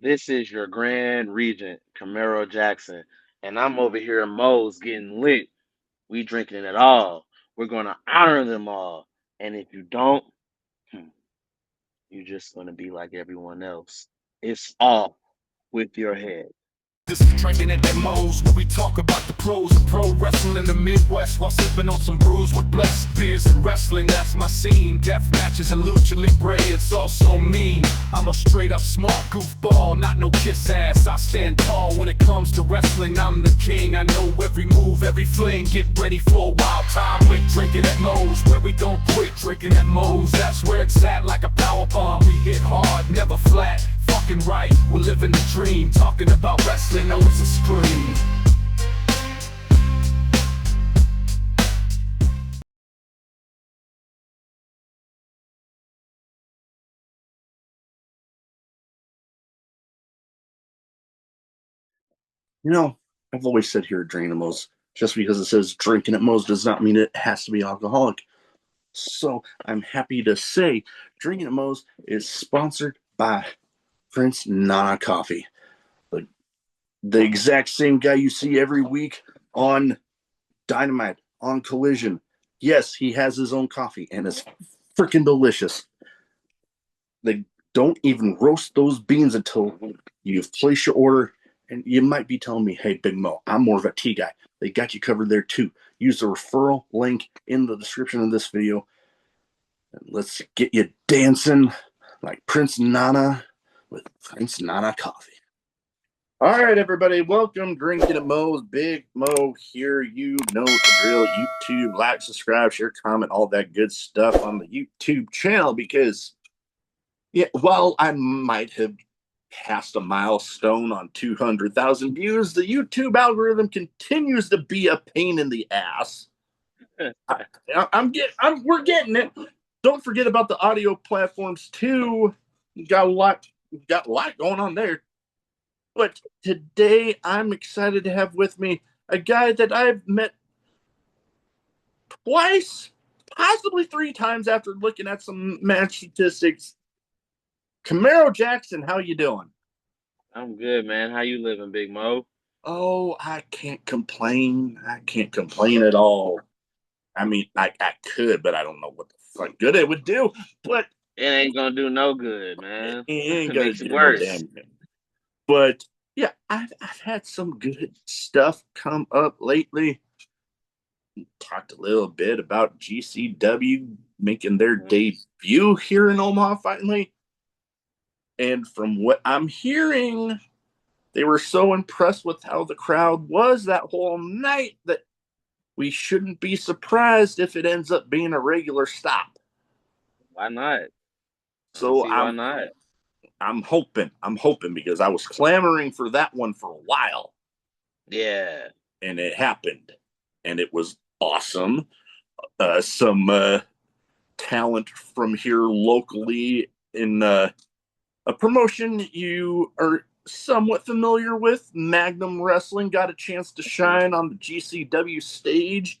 This is your Grand Regent, Camaro Jackson, and I'm over here in Mo's getting lit. We drinking it all. We're gonna honor them all. And if you don't, hmm, you're just gonna be like everyone else. It's all with your head. This is Drinkin at Mo's, where we talk about the pros of pro wrestling in the Midwest while sipping on some brews with blessed beers and wrestling. That's my scene. Death matches and lucha libre, it's also mean. I'm a straight up smart goofball, not no kiss ass. I stand tall when it comes to wrestling. I'm the king. I know every move, every fling. Get ready for a wild time with Drinkin at Mo's, where we don't quit. Drinkin at Mo's, that's where it's at. Like a power bomb, we hit hard, never flat. Fucking right, we're living the dream. Talking about wrestling, always a scream. You know, I've always said here at Drinkinatmos, just because it says drinking at Mo's does not mean it has to be alcoholic. So I'm happy to say Drinking at Mo's is sponsored by Prince Nana Coffee, the, the exact same guy you see every week on Dynamite, on Collision. Yes, he has his own coffee, and it's freaking delicious. They don't even roast those beans until you've placed your order. And you might be telling me, hey, Big Mo, I'm more of a tea guy. They got you covered there too. Use the referral link in the description of this video. And let's get you dancing like Prince Nana with Prince Nana Coffee. All right, everybody, welcome. Drinking at Mo's. Big Mo here. You know the drill. YouTube, like, subscribe, share, comment, all that good stuff on the YouTube channel because, yeah, while I might have passed a milestone on 200,000 views, the YouTube algorithm continues to be a pain in the ass. We're getting it. Don't forget about the audio platforms too. Got a lot going on there. But today I'm excited to have with me a guy that I've met twice, possibly three times after looking at some match statistics. Camaro Jackson, how you doing? I'm good, man. How you living, Big Mo? Oh, I can't complain. I can't complain at all. I mean, I could, but I don't know what the fuck good it would do. But It ain't gonna do no good, it man. ain't It gonna makes it do no worse. damn thing. But yeah, I've had some good stuff come up lately. Talked a little bit about GCW making their debut here in Omaha finally. And from what I'm hearing, they were so impressed with how the crowd was that whole night that we shouldn't be surprised if it ends up being a regular stop. Why not? I don't So see why not. I'm hoping because I was clamoring for that one for a while, Yeah. and it happened, and it was awesome. Some talent from here locally in a promotion you are somewhat familiar with, Magnum Wrestling, got a chance to shine on the GCW stage.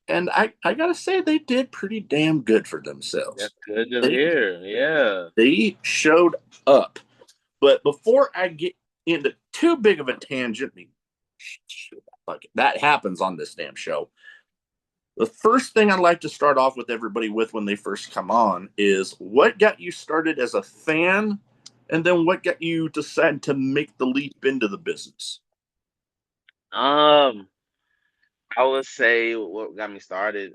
And I gotta say, they did pretty damn good for themselves. That's good to They, hear. Yeah. they showed up. But before I get into too big of a tangent, that happens on this damn show. The first thing I'd like to start off with everybody with when they first come on is what got you started as a fan, and then what got you decided to make the leap into the business. Um, I would say what got me started,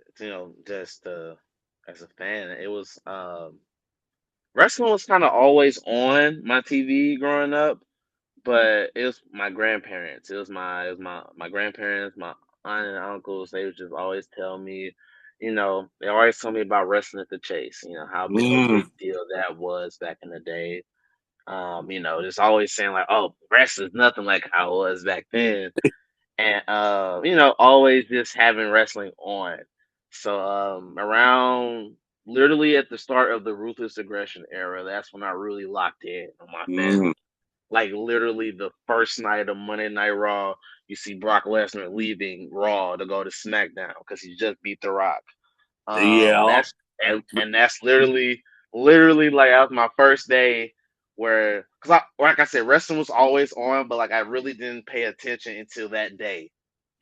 just as a fan, it was wrestling was kind of always on my TV growing up, but it was my grandparents. It was my grandparents, my aunt and uncles. They would just always tell me, they always tell me about wrestling at the Chase. How big a Mm. big deal that was back in the day. Just always saying like, "Oh, wrestling's nothing like how it was back then," and always just having wrestling on. So around literally at the start of the Ruthless Aggression era, that's when I really locked in on my Mm. fandom. Like literally the first night of Monday Night Raw, you see Brock Lesnar leaving Raw to go to SmackDown because he just beat The Rock. Yeah. That's and that's literally like that was my first day where, cause like I said, wrestling was always on, but like I really didn't pay attention until that day,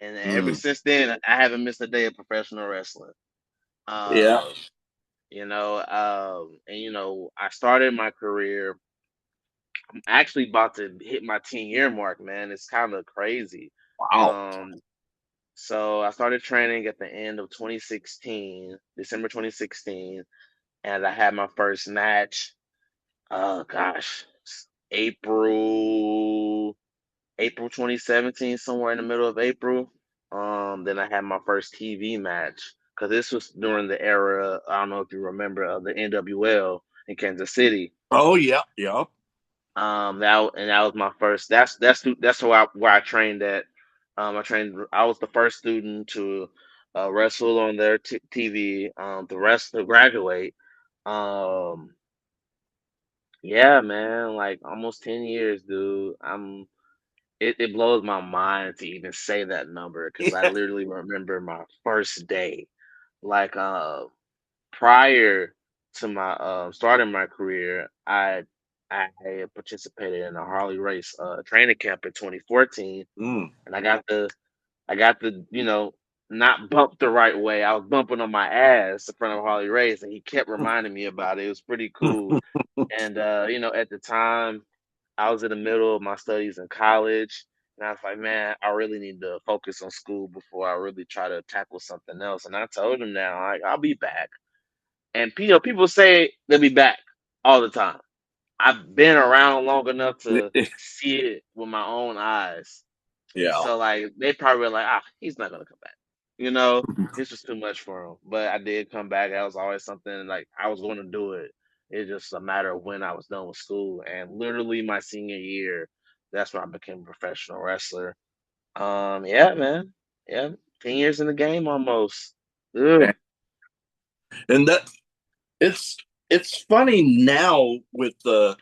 and then ever Mm. since then, I haven't missed a day of professional wrestling. Yeah. Um, and I started my career. I'm actually about to hit my 10-year mark, man. It's kind of crazy. Wow. Um, so I started training at the end of 2016, December 2016, and I had my first match. Oh gosh, April April 2017, somewhere in the middle of April. Then I had my first TV match because this was during the era. I don't know if you remember of the NWL in Kansas City. Oh yeah, yeah. That was my first. That's where I trained at. I trained. I was the first student to wrestle on their TV. The rest to graduate. Um, yeah, man, like almost 10 years, dude. It blows my mind to even say that number because I literally remember my first day. Like prior to my starting my career, I had participated in a Harley race training camp in 2014, Mm. and I got the not bumped the right way. I was bumping on my ass in front of Harley race, and he kept reminding me about it. It was pretty cool. And at the time, I was in the middle of my studies in college, and I was like, man, I really need to focus on school before I really try to tackle something else. And I told him now, like, I'll be back. And people say they'll be back all the time. I've been around long enough to see it with my own eyes. Yeah. So like they probably were like, he's not gonna come back. You know, this was too much for him. But I did come back. That was always something like I was going to do it. It's just a matter of when I was done with school. And literally my senior year, that's when I became a professional wrestler. Yeah, man. Yeah, 10 years in the game almost. Ugh. And that it's it's funny now with the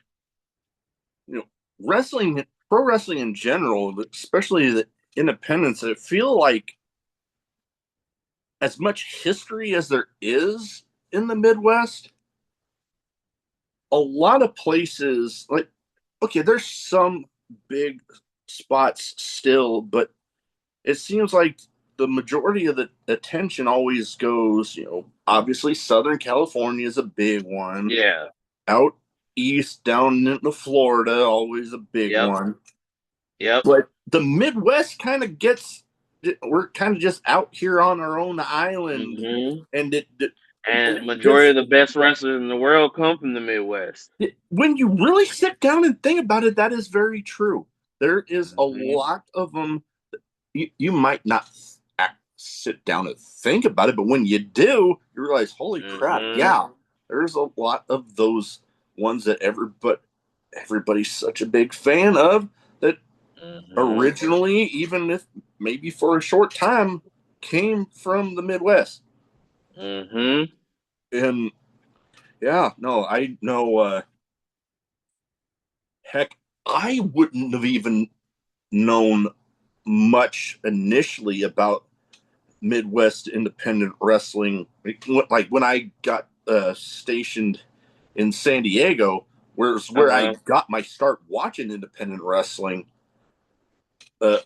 wrestling, pro wrestling in general, especially the independents. I feel like as much history as there is in the Midwest, a lot of places like okay, there's some big spots still, but it seems like the majority of the attention always goes, obviously Southern California is a big one. Yeah. Out east, down into Florida, always a big Yep. one. Yep. But the Midwest kind of gets, we're kind of just out here on our own island. Hmm. And And it majority of just, the best wrestlers in the world come from the Midwest. when you really sit down and think about it, that is very true. There is a Hmm. lot of them. You might not sit down and think about it, but when you do, you realize, holy crap, Hmm. yeah, there's a lot of those ones that everybody's such a big fan of that Hmm. originally, even if maybe for a short time, came from the Midwest. Hmm. And yeah, no, I know. Heck, I wouldn't have even known much initially about Midwest independent wrestling. Like when I got stationed in San Diego, where I Uh-huh. got my start watching independent wrestling. Uh,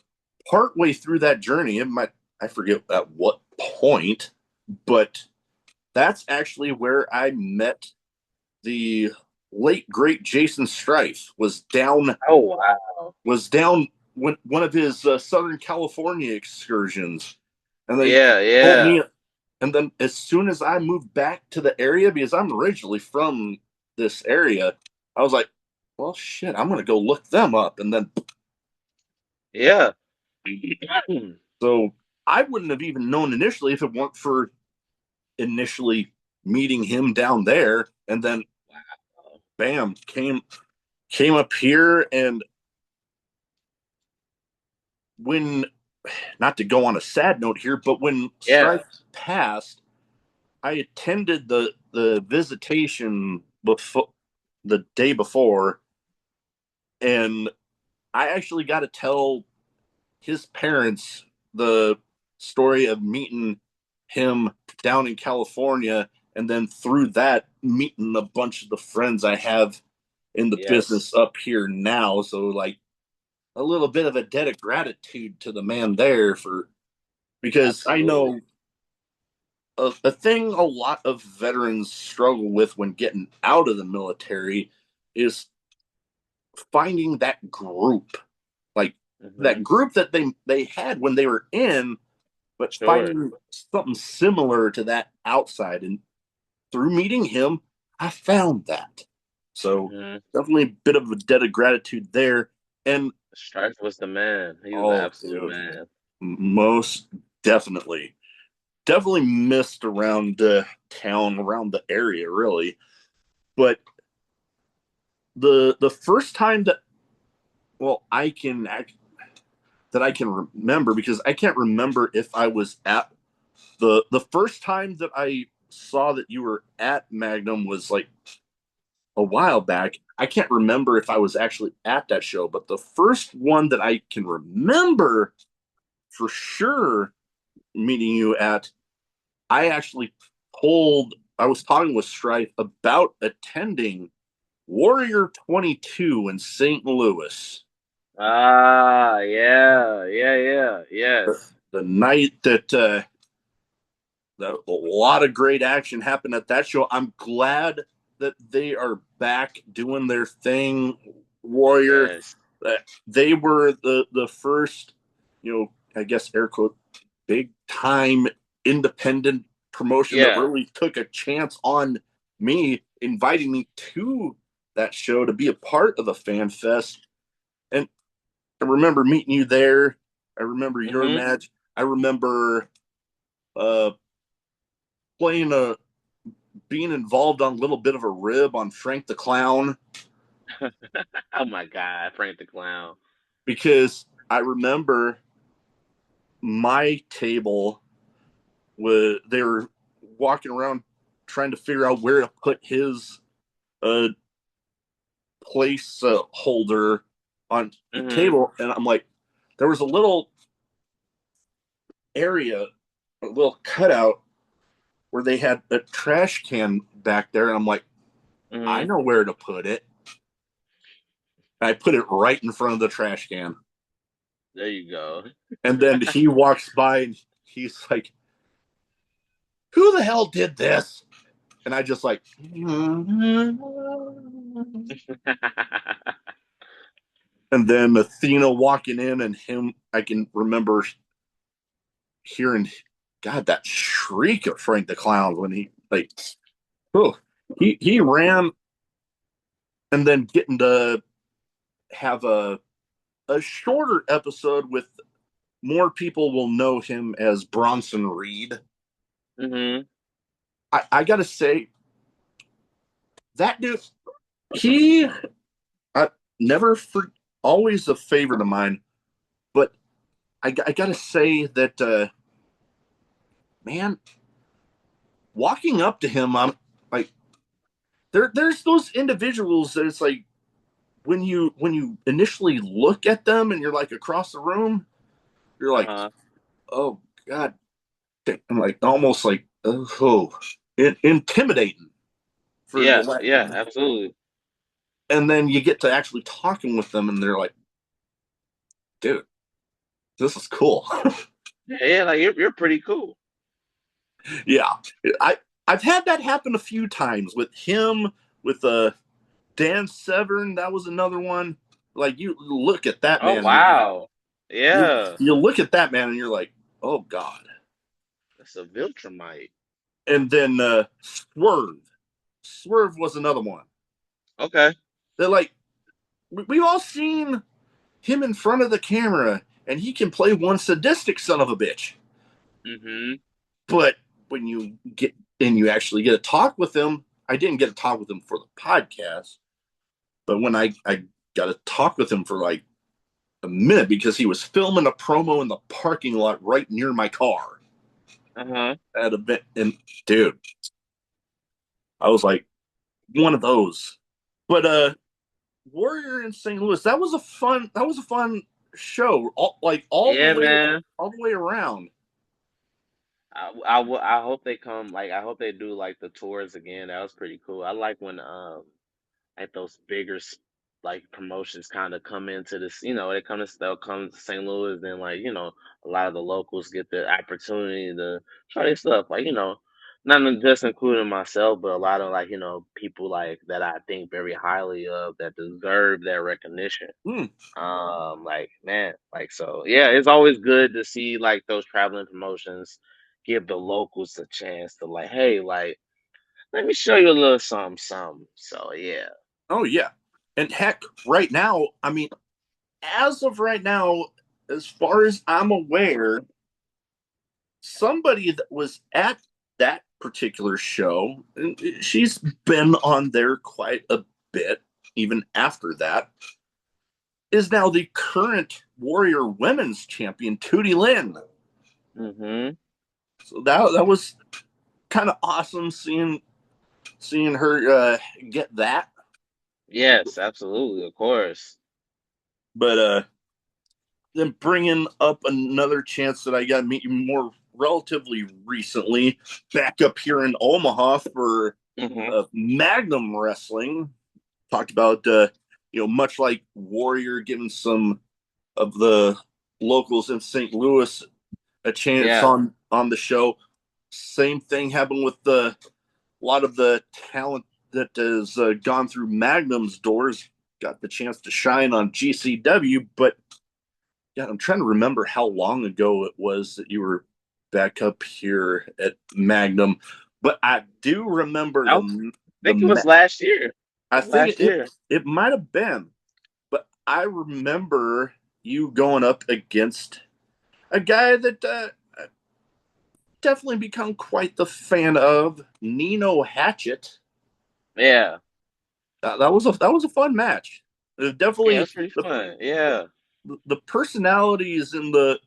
Partway through that journey, I forget at what point, but that's actually where I met the late great Jason Strife. Oh wow. Was down when one of his Southern California excursions, and they Yeah, told yeah. me. And then as soon as I moved back to the area, because I'm originally from this area, I was like, well, shit, I'm gonna go look them up. And then Yeah. so I wouldn't have even known initially if it weren't for initially meeting him down there, and then bam, came up here. And when, not to go on a sad note here, but when Yeah. Strife passed, I attended the visitation before the day before, and I actually got to tell his parents the story of meeting him down in California, and then through that meeting a bunch of the friends I have in the business Yes, up here now. So like a little bit of a debt of gratitude to the man there for because I absolutely. know a thing a lot of veterans struggle with when getting out of the military is finding that group, like that Hmm. group that they had when they were in, but Sure. finding something similar to that outside. And through meeting him, I found that. So Hmm. definitely a bit of a debt of gratitude there. And Strife was the man. He was the oh, absolute dude, man. most definitely, definitely missed around town, around the area, really. But the first time that well, that I can remember because I can't remember if I was at the first time that I saw that you were at Magnum was like a while back. I can't remember if I was actually at that show, but the first one that I can remember for sure meeting you at, I actually I was talking with Strife about attending Warrior 22 in St. Louis. Ah, yeah, yeah, yeah, yes. The night that a lot of great action happened at that show. I'm glad that they are back doing their thing. Warrior, Yes. they were the first, I guess air quote, big time independent promotion that Yeah. really took a chance on me, inviting me to that show to be a part of the fan fest. And I remember meeting you there. I remember your Hmm. match. I remember uh, playing a being involved on a little bit of a rib on Frank the Clown Oh my God, Frank the Clown. because I remember my table was they were walking around trying to figure out where to put his uh, place holder on the Hmm. table, and I'm like, there was a little area, a little cutout where they had a trash can back there, and I'm like, I Hmm. know where to put it. And I put it right in front of the trash can. There you go. And then he walks by and he's like, who the hell did this? And I just like, and then Athena walking in and him, I can remember hearing, God, that shriek of Frank the Clown when he like, oh, he ran and then getting to have a shorter episode with more people will know him as Bronson Reed. Hmm. I gotta say that dude, he I never for always a favorite of mine, but I gotta say that man, walking up to him, I'm like there's those individuals that it's like when you initially look at them and you're like across the room, you're like, Uh-huh. oh god, I'm like almost like oh, intimidating for the Yeah, lack. yeah, absolutely. And then you get to actually talking with them, and they're like, dude, this is cool. Yeah, yeah, like you're pretty cool. Yeah, I I've had that happen a few times with him, with Dan Severn. That was another one. Like you look at that Oh man, wow. Yeah. you look at that man, and you're like, oh god. That's a Viltrumite. And then Swerve was another one. Okay. They're like we've all seen him in front of the camera, and he can play one sadistic son of a bitch. Hmm. But when you get and you actually get a talk with him, I didn't get a talk with him for the podcast, but when I got to talk with him for like a minute because he was filming a promo in the parking lot right near my car Uh-huh. at a bit, and dude, I was like one of those. But Warrior in St. Louis, that was a fun show, Yeah, man. all the way around. I hope they come like I hope they do like the tours again. That was pretty cool. I like when like those bigger like promotions kind of come into this, they'll come to St. Louis, then like, a lot of the locals get the opportunity to try their stuff. Like, not just including myself, but a lot of like, people like that I think very highly of that deserve that recognition. Hmm. Like man, like so yeah, it's always good to see like those traveling promotions give the locals a chance to like, hey, like let me show you a little something, something. So yeah. Oh yeah, and heck, right now, I mean, as of right now, as far as I'm aware, somebody that was at that particular show, and she's been on there quite a bit, even after that, is now the current Warrior Women's Champion, Tootie Lynn. Mm-hmm. So that was kind of awesome seeing her get that. Yes, absolutely, of course. But then bringing up another chance that I got to meet you more relatively recently, back up here in Omaha for Mm-hmm. Magnum Wrestling. Talked about much like Warrior giving some of the locals in St. Louis a chance Yeah. on the show. Same thing happened with a lot of the talent that has gone through Magnum's doors. Got the chance to shine on GCW, but yeah, I'm trying to remember how long ago it was that you were back up here at Magnum. But I do remember Think it was last year. It I was think last year. it might have been, but I remember you going up against a guy that definitely become quite the fan of, Nino Hatchet. Yeah. That was a fun match. Yeah, it Definitely was pretty fun. Yeah. the personalities and the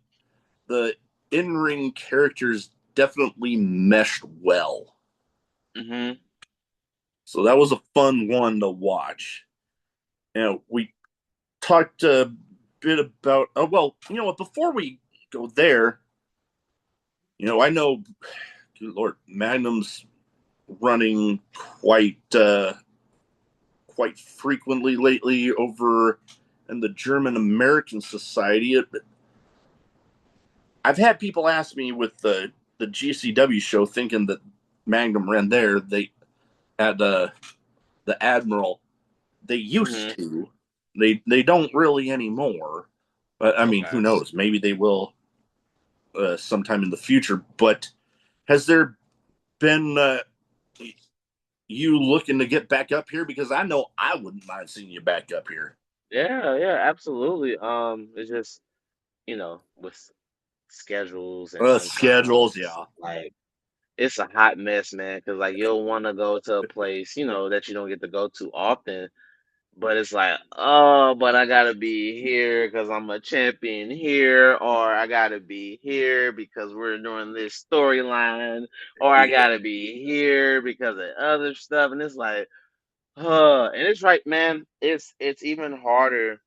in ring characters definitely meshed well. Mm-hmm. So that was a fun one to watch. And we talked a bit about. Oh well, you know what? Before we go there, I know, good Lord, Magnum's running quite frequently lately over in the German American Society. I've had people ask me with the GCW show, thinking that Magnum ran there. They had the Admiral. They used Mm-hmm. to. They don't really anymore. But I mean, Okay. who knows? Maybe they will sometime in the future. But has there been you looking to get back up here? Because I know I wouldn't mind seeing you back up here. Yeah, yeah, absolutely. It's just, with schedules and Schedules, sometimes yeah. like it's a hot mess, man, because like you'll want to go to a place, that you don't get to go to often. But it's like, oh, but I gotta be here because I'm a champion here, or I gotta be here because we're doing this storyline, or I Yeah. gotta be here because of other stuff. And it's like, and it's right, man. It's even harder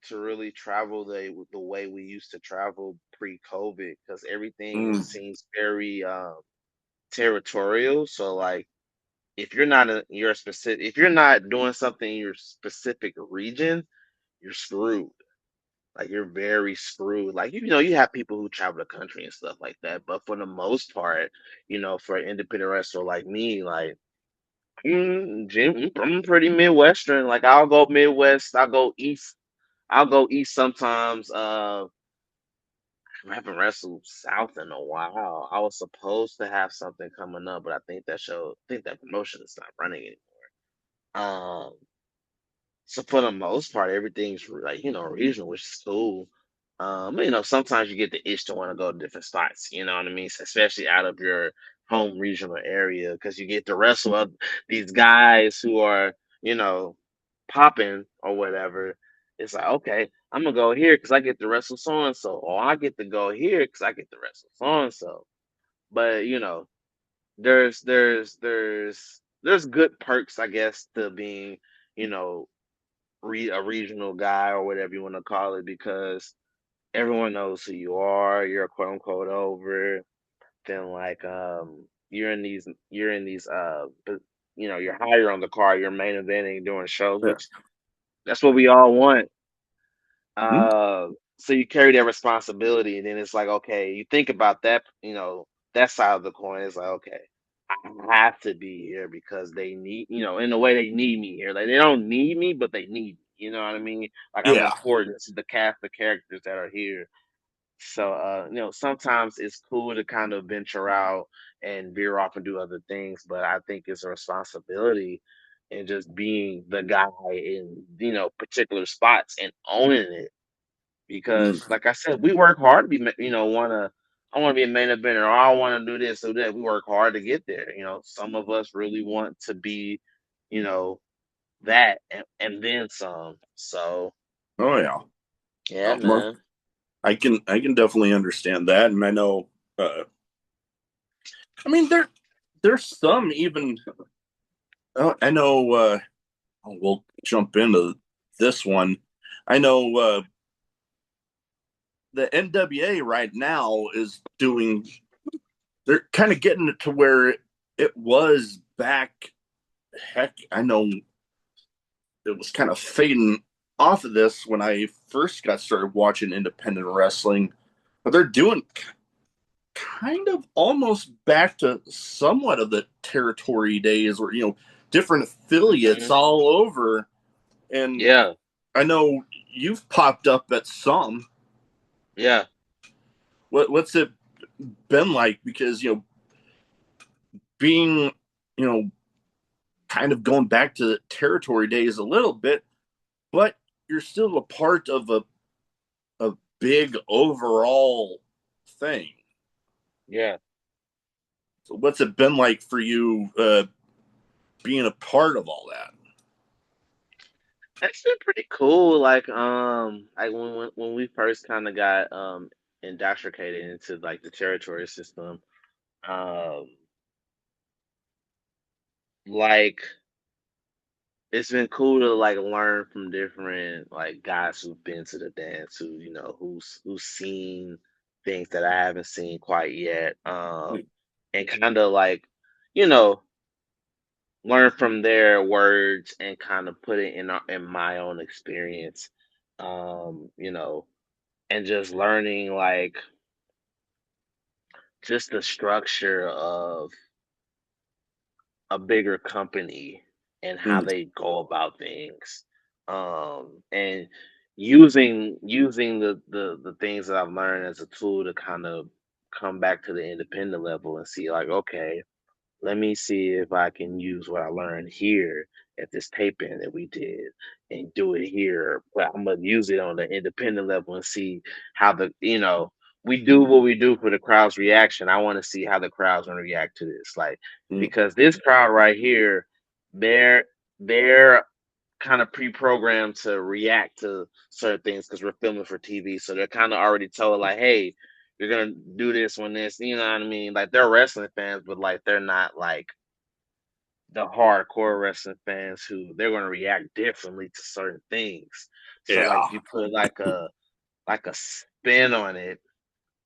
to really travel the way we used to travel pre-COVID because everything Mm, seems very territorial. So like if you're not if you're not doing something in your specific region, you're screwed. Like you're very screwed. Like you have people who travel the country and stuff like that, but for the most part, for an independent wrestler like me, like Jim, I'm pretty Midwestern. Like I'll go Midwest, I'll go East, sometimes. I haven't wrestled South in a while. I was supposed to have something coming up, but I think that promotion is not running anymore. So for the most part, everything's like, regional, which is cool. Sometimes you get the itch to want to go to different spots, you know what I mean? Especially out of your home regional area, because you get to wrestle up these guys who are, you know, popping or whatever. It's like, okay, I'm gonna go here because I get to wrestle so and so, or I get to go here because I get to wrestle so and so. But there's good perks, I guess, to being, you know, a regional guy or whatever you want to call it because everyone knows who you are. You're a quote unquote over. Then like you're in these you're higher on the card, you're main eventing, doing shows, Yeah. which that's what we all want. Mhm. Uh, so you carry that responsibility, and then it's like, okay, you think about that, that side of the coin. It's like, okay, I have to be here because they need, in a way they need me here. Like they don't need me, but they need me. You know what I mean? Like I'm Yeah. important to the cast of characters that are here. So, sometimes it's cool to kind of venture out and veer off and do other things, but I think it's a responsibility and just being the guy in, particular spots and owning it. Mm. Because, like I said, we work hard to be, I want to be a main eventer, or I want to do this or that. We work hard to get there. Some of us really want to be, you know, that and then some. So, Oh yeah. yeah, Well, man. I can definitely understand that, and I know. Uh, I mean, there's some even. I know. We'll jump into this one. I know the NWA right now is doing. They're kind of getting it to where it was back. Heck, I know it was kind of fading off of this when I first got started watching independent wrestling, but they're doing kind of almost back to somewhat of the territory days where different affiliates Hmm. all over. And Yeah, I know you've popped up at some. yeah. What's it been like? Because being you know kind of going back to the territory days a little bit, but you're still a part of a big overall thing. Yeah. So what's it been like for you being a part of all that? That's been pretty cool. Like when we first kind of got indoctrinated into like the territory system, um, like it's been cool to like learn from different like guys who've been to the dance, who's seen things that I haven't seen quite yet, and kind of like you know learn from their words and kind of put it in my own experience. And just learning like just the structure of a bigger company and how Mm. they go about things, and using the things that I've learned as a tool to kind of come back to the independent level and see like, okay, let me see if I can use what I learned here at this taping that we did and do it here. But I'm gonna use it on the independent level and see how we do what we do for the crowd's reaction. I want to see how the crowd's gonna react to this. Like, Mm. because this crowd right here, they're kind of pre-programmed to react to certain things because we're filming for TV. So they're kind of already told like, hey, you're gonna do this when this, you know what I mean? Like they're wrestling fans, but like they're not like the hardcore wrestling fans who they're gonna react differently to certain things. So like Yeah. if you put like a spin on it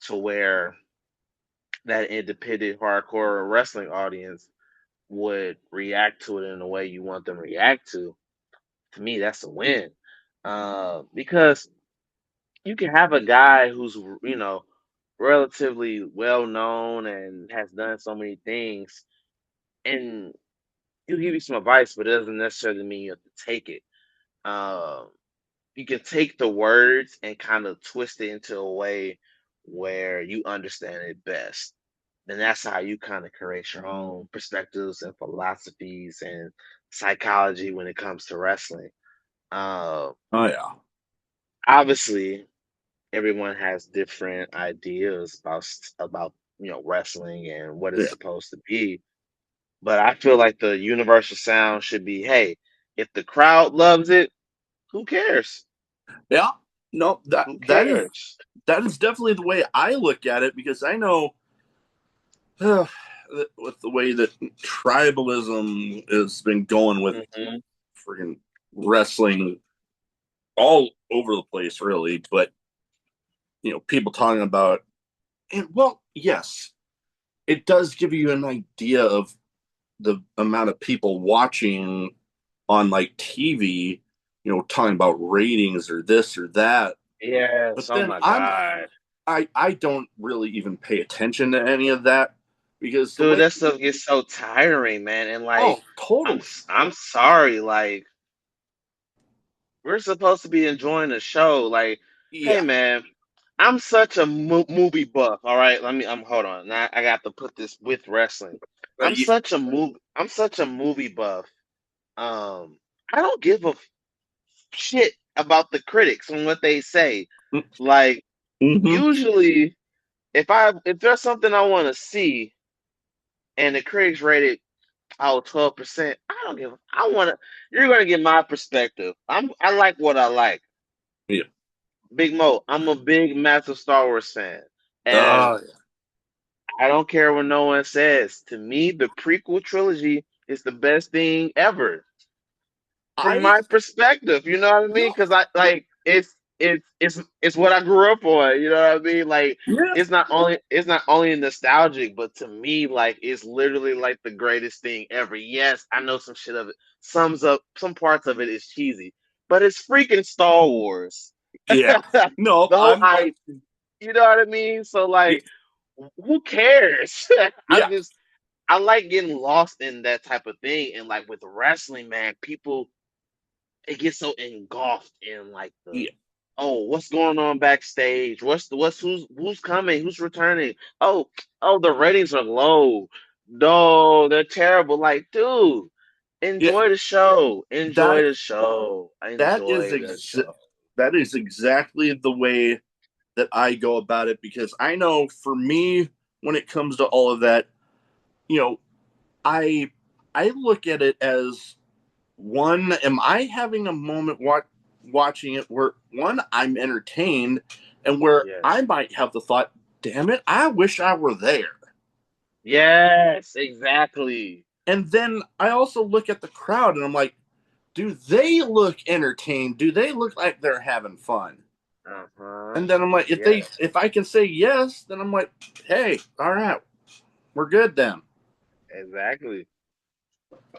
to where that independent hardcore wrestling audience would react to it in the way you want them to react to me, that's a win. Because you can have a guy who's, relatively well known and has done so many things, and he'll give you some advice, but it doesn't necessarily mean you have to take it. Um, you can take the words and kind of twist it into a way where you understand it best. Then that's how you kind of create your own perspectives and philosophies and psychology when it comes to wrestling. Uh, Oh yeah. Obviously, everyone has different ideas about wrestling and what it's Yeah. supposed to be. But I feel like the universal sound should be, hey, if the crowd loves it, who cares? Yeah. No, that Who that is cares? that is definitely the way I look at it because I know with the way that tribalism has been going with Hmm. freaking wrestling all over the place, really. But people talking about, and well, yes, it does give you an idea of the amount of people watching on like TV, talking about ratings or this or that. Yes. But Oh then my God. I don't really even pay attention to any of that because the Dude, way that stuff gets so tiring, man. And like, oh totally I'm sorry. Like, we're supposed to be enjoying the show. Like, hey, yeah man, I'm such a movie buff. All right, I'm hold on. Now I got to put this with wrestling. yeah I'm such a movie buff. I don't give a shit about the critics and what they say. Like, mm-hmm. usually, if there's something I want to see and the critics rate it, oh, 12%. I don't give. I want to. You're gonna get my perspective. I like what I like. Yeah. Big Mo, I'm a big, massive Star Wars fan, and Uh, I don't care what no one says. To me, the prequel trilogy is the best thing ever, from I my perspective. You know what I mean? no Because I like it's what I grew up on. You know what I mean? Like yeah it's not only nostalgic, but to me, like it's literally like the greatest thing ever. Yes, I know some shit of it. Some parts of it is cheesy, but it's freaking Star Wars. yeah The no whole I'm I, you know what I mean? So yeah like, who cares? I yeah just I like getting lost in that type of thing, and like with wrestling, man, people it gets so engulfed in like the yeah oh, what's going on backstage? What's who's coming? Who's returning? Oh, the ratings are low. No, they're terrible. Like, dude, yeah enjoy the show. Enjoy that the show. that is Enjoy the show. that is exactly the way that I go about it because I know for me when it comes to all of that, you know, I I look at it as one, am I having a moment watching it where one, I'm entertained and where I Yes. might have the thought, damn it, I wish I were there. Yes, exactly. And then I also look at the crowd and I'm like, do they look entertained? Do they look like they're having fun? Uh-huh. And then I'm like, Yeah, if I can say yes, then I'm like, hey, all right, we're good then. exactly.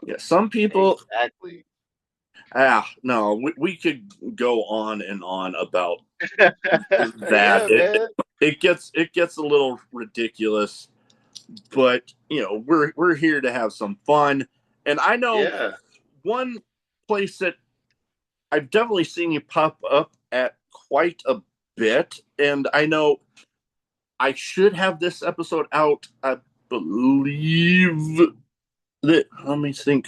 Yeah, some people, Exactly. no, we could go on and on about that. Yeah, man. It gets a little ridiculous, but we're here to have some fun. And I know Yeah. one place that I've definitely seen you pop up at quite a bit, and I know I should have this episode out. I believe that, let me think,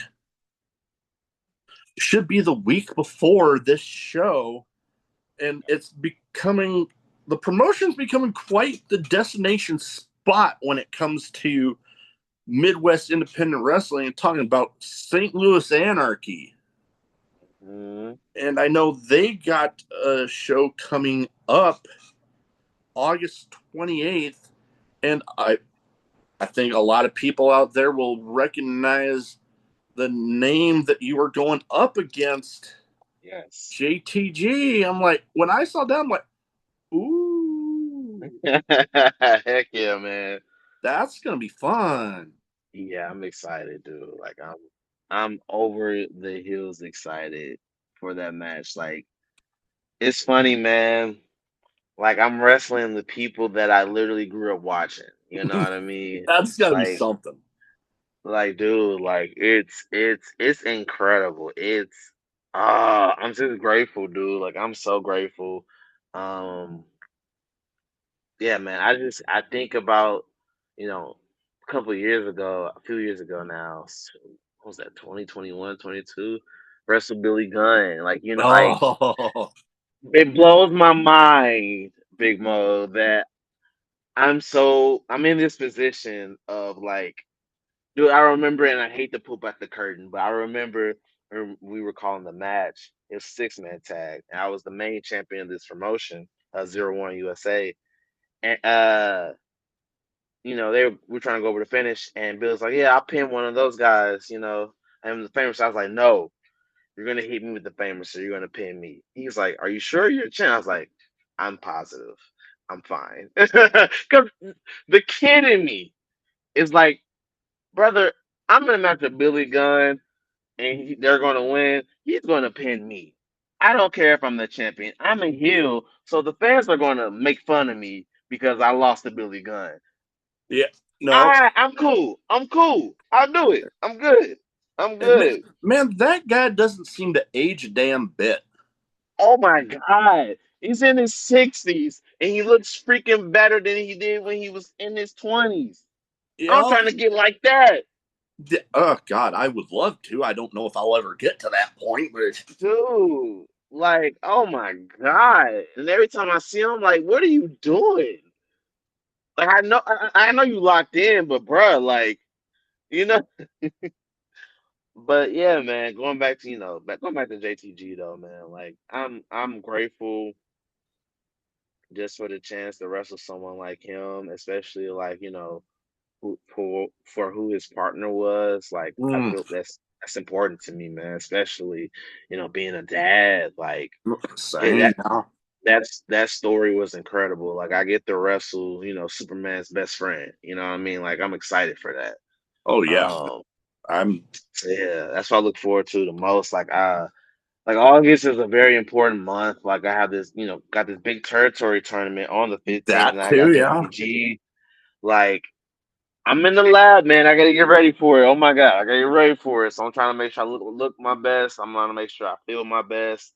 should be the week before this show, and it's becoming the promotion's becoming quite the destination spot when it comes to Midwest independent wrestling and talking about St. Louis Anarchy. Mhm. And I know they got a show coming up August 28th, and I think a lot of people out there will recognize the name that you are going up against, Yes. JTG. I'm like, when I saw that, I'm like, ooh, Heck yeah, man. that's gonna be fun. Yeah, I'm excited, dude. Like I'm over the hills excited for that match. Like it's funny, man. Like I'm wrestling the people that I literally grew up watching. You know what I mean? That's gotta be Like something. dude, like it's incredible. It's I'm just grateful, dude. Like I'm so grateful. Um Yeah, man. I think about, a couple of years ago, a few years ago now. What was that? 2021, 22. Wrestle Billy Gunn. Like, like Oh, it blows my mind, Big Mo, that I'm in this position of like, dude, I remember, and I hate to pull back the curtain, but I remember when we were calling the match. It was 6-man tag, and I was the main champion of this promotion, 01 USA. And we're trying to go over the finish, and Bill's like, "Yeah, I'll pin one of those guys," And the famous, I was like, "No, you're gonna hit me with the famous, so you're gonna pin me." He's like, "Are you sure you're a champ?" I was like, "I'm positive. I'm fine." Because the kid in me is like, brother. I'm in a match with Billy Gunn, and they're going to win. He's going to pin me. I don't care if I'm the champion. I'm a heel, so the fans are going to make fun of me because I lost to Billy Gunn. Yeah, no, I'm cool. I'm cool. I'll do it. I'm good. I'm man, good. man, that guy doesn't seem to age a damn bit. Oh my God. He's in his 60s and he looks freaking better than he did when he was in his 20s. I'm Yeah. trying to get like that. Oh God, I would love to. I don't know if I'll ever get to that point, but Dude, like, oh my God. And every time I see him, I'm like, what are you doing? Like, I know you locked in, but bruh, like, you know. But yeah, man, going back to, going back to JTG though, man. Like, I'm grateful just for the chance to wrestle someone like him, especially like, for who his partner was. Like, I mm, feel that's important to me, man. Especially, being a dad. Like, same. Yeah. that story was incredible. Like, I get to wrestle, Superman's best friend. You know what I mean? Like, I'm excited for that. Oh yeah, Um, I'm. so yeah, that's what I look forward to the most. Like August is a very important month. Like, I have this, got this big territory tournament on the 15th, That and I too. got Yeah. JTG. Like, I'm in the lab, man. I gotta get ready for it. Oh my God, I gotta get ready for it. So I'm trying to make sure I look my best. I'm trying to make sure I feel my best.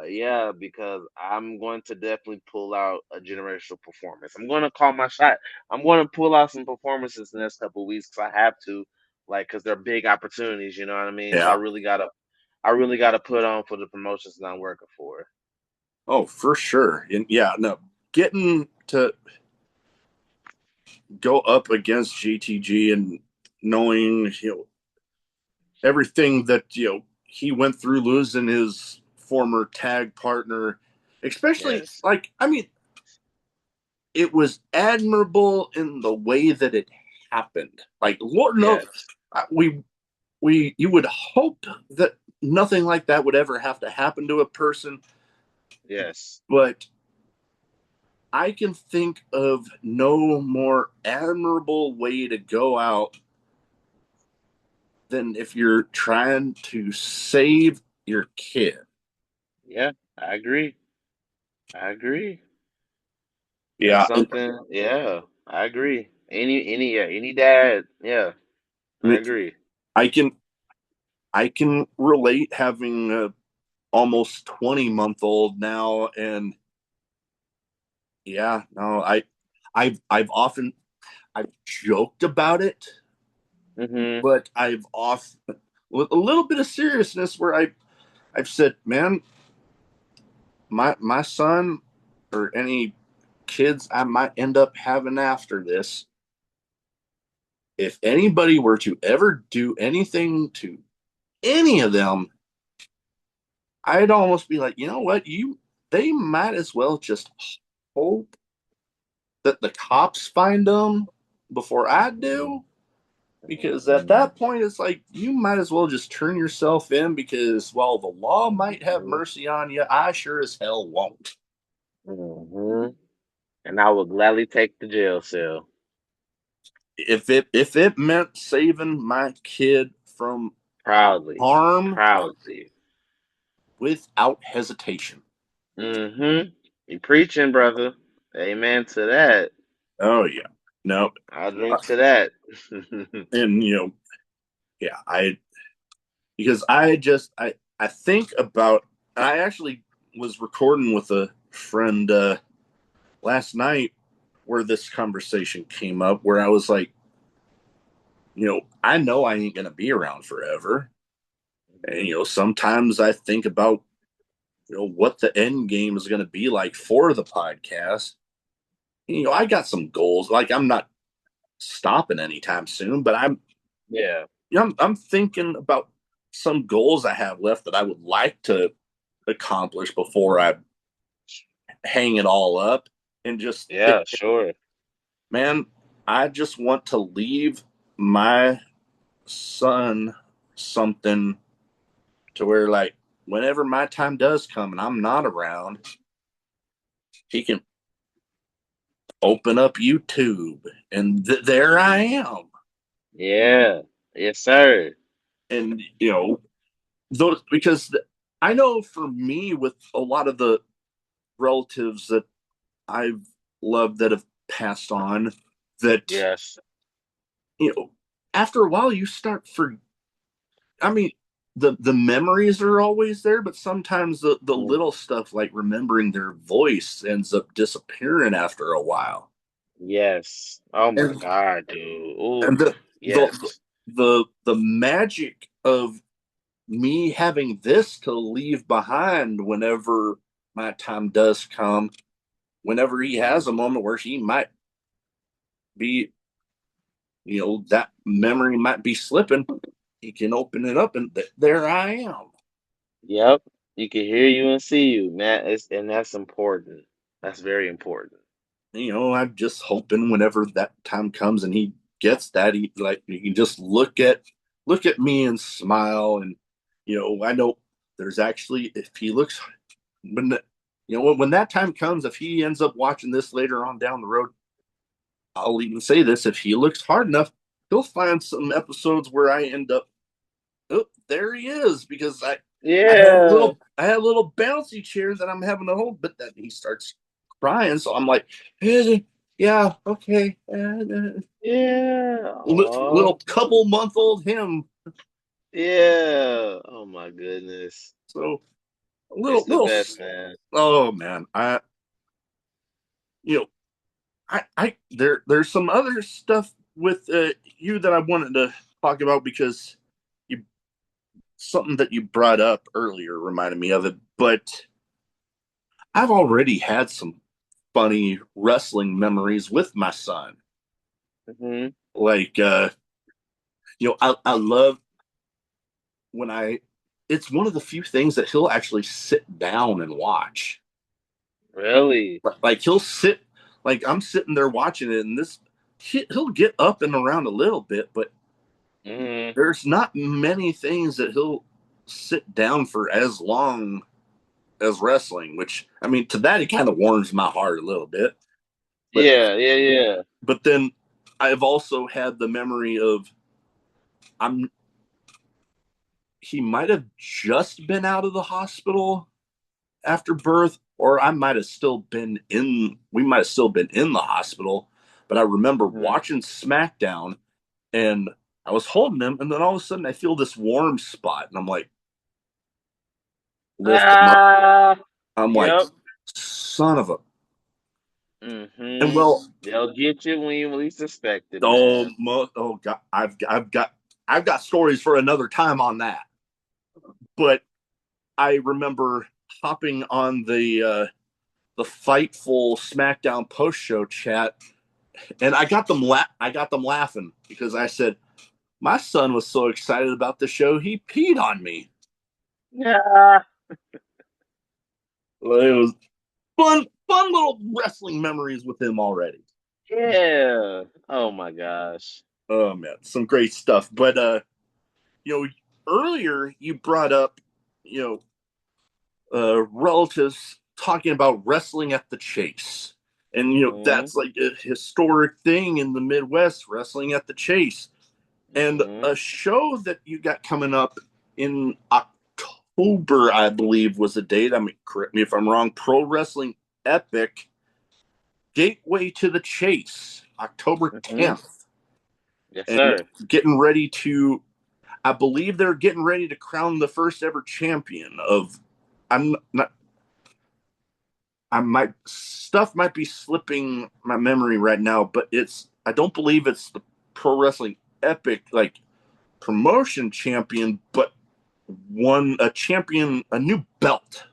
Yeah, because I'm going to definitely pull out a generational performance. I'm going to call my shot. I'm going to pull out some performances in the next couple of weeks because I have to, like, because they're big opportunities. You know what I mean? So Yeah. I really gotta put on for the promotions that I'm working for. Oh, for sure. And yeah, no, getting to go up against GTG and knowing everything that he went through losing his former tag partner, especially Yes, like I mean, it was admirable in the way that it happened. Like Lord knows, yes, we you would hope that nothing like that would ever have to happen to a person, yes, but I can think of no more admirable way to go out than if you're trying to save your kid. yeah. I agree. I agree. That's Yeah, something. Yeah, I agree. Any dad. Yeah, I agree. I can I can relate having a almost 20-month old now, and yeah, no, I've joked about it, Hmm. but I've often with a little bit of seriousness where I've said, man, my son or any kids I might end up having after this, if anybody were to ever do anything to any of them, I'd almost be like, you know what, they might as well just hope that the cops find them before I do. Because at that point, it's like you might as well just turn yourself in because while the law might have Hmm. mercy on you, I sure as hell won't. Hmm. And I would gladly take the jail cell. If it meant saving my kid from Proudly. harm Proudly. without hesitation. Hmm. You preaching, brother. Amen to that. Oh yeah, no, I'll drink to that. and yeah, I because I think about I actually was recording with a friend last night where this conversation came up where I was like, I know I ain't gonna be around forever, and sometimes I think about what the end game is gonna be like for the podcast. I got some goals. Like I'm not stopping anytime soon, but Yeah. I'm thinking about some goals I have left that I would like to accomplish before I hang it all up and just think, Yeah, sure. man, I just want to leave my son something to where like whenever my time does come and I'm not around, he can open up YouTube and there I am. Yeah. Yes, sir. And those because I know for me with a lot of the relatives that I've loved that have passed on, that Yes. you know after a while you start for I mean the memories are always there, but sometimes the Mm. little stuff like remembering their voice ends up disappearing after a while. Yes. Oh my And God, dude. and Ooh. the Yes. the magic of me having this to leave behind whenever my time does come, whenever he has a moment where he might be, that memory might be slipping, he can open it up and there I am. Yep. You can hear you and see you, man. And that's important. That's very important. I'm just hoping whenever that time comes and he gets that, he can just look at me and smile. And I know there's actually, if he looks when when that time comes, if he ends up watching this later on down the road, I'll even say this: if he looks hard enough, he'll find some episodes where I end up, oh, there he is, because Yeah. I had a little bouncy chair that I'm having to hold, but then he starts crying, so I'm like, yeah, okay, Yeah. little Oh. couple month old him, Yeah. Oh my goodness. so a It's the little. best, man. Oh man, you know there's some other stuff with you that I wanted to talk about because you something that you brought up earlier reminded me of it, but I've already had some funny wrestling memories with my son. Hmm. Like I love when I it's one of the few things that he'll actually sit down and watch. Really? Like he'll sit like I'm sitting there watching it, and he'll get up and around a little bit, but Hmm. there's not many things that he'll sit down for as long as wrestling, which I mean to that it kind of warms my heart a little bit. But Yeah. Yeah. Yeah. then I've also had the memory of I'm he might have just been out of the hospital after birth, or I might have still been in we might have still been in the hospital. But I remember Hmm. watching SmackDown, and I was holding him, and then all of a sudden I feel this warm spot, and I'm like, lift him up. Ah. I'm like, Yep. son of a. And Hmm. well, They'll get you when you least expect it, man. oh God, I've got stories for another time on that. But I remember hopping on the Fightful SmackDown post show chat, and I got them laughing because I said my son was so excited about the show he peed on me. Yeah. Well, it was fun little wrestling memories with him already. Yeah. Oh my gosh. Oh man, some great stuff. But you know, earlier you brought up, you relatives talking about wrestling at the Chase. And Hmm. that's like a historic thing in the Midwest, wrestling at the Chase. And Hmm. a show that you got coming up in October, I believe, was the date. I mean, correct me if I'm wrong. Pro Wrestling Epic Gateway to the Chase, October Hmm. 10th. Yes, And sir. getting ready to, I believe they're getting ready to crown the first ever champion of, I'm not, I might, stuff might be slipping my memory right now, but I don't believe it's the Pro Wrestling Epic, like, promotion champion, but won a champion, a new belt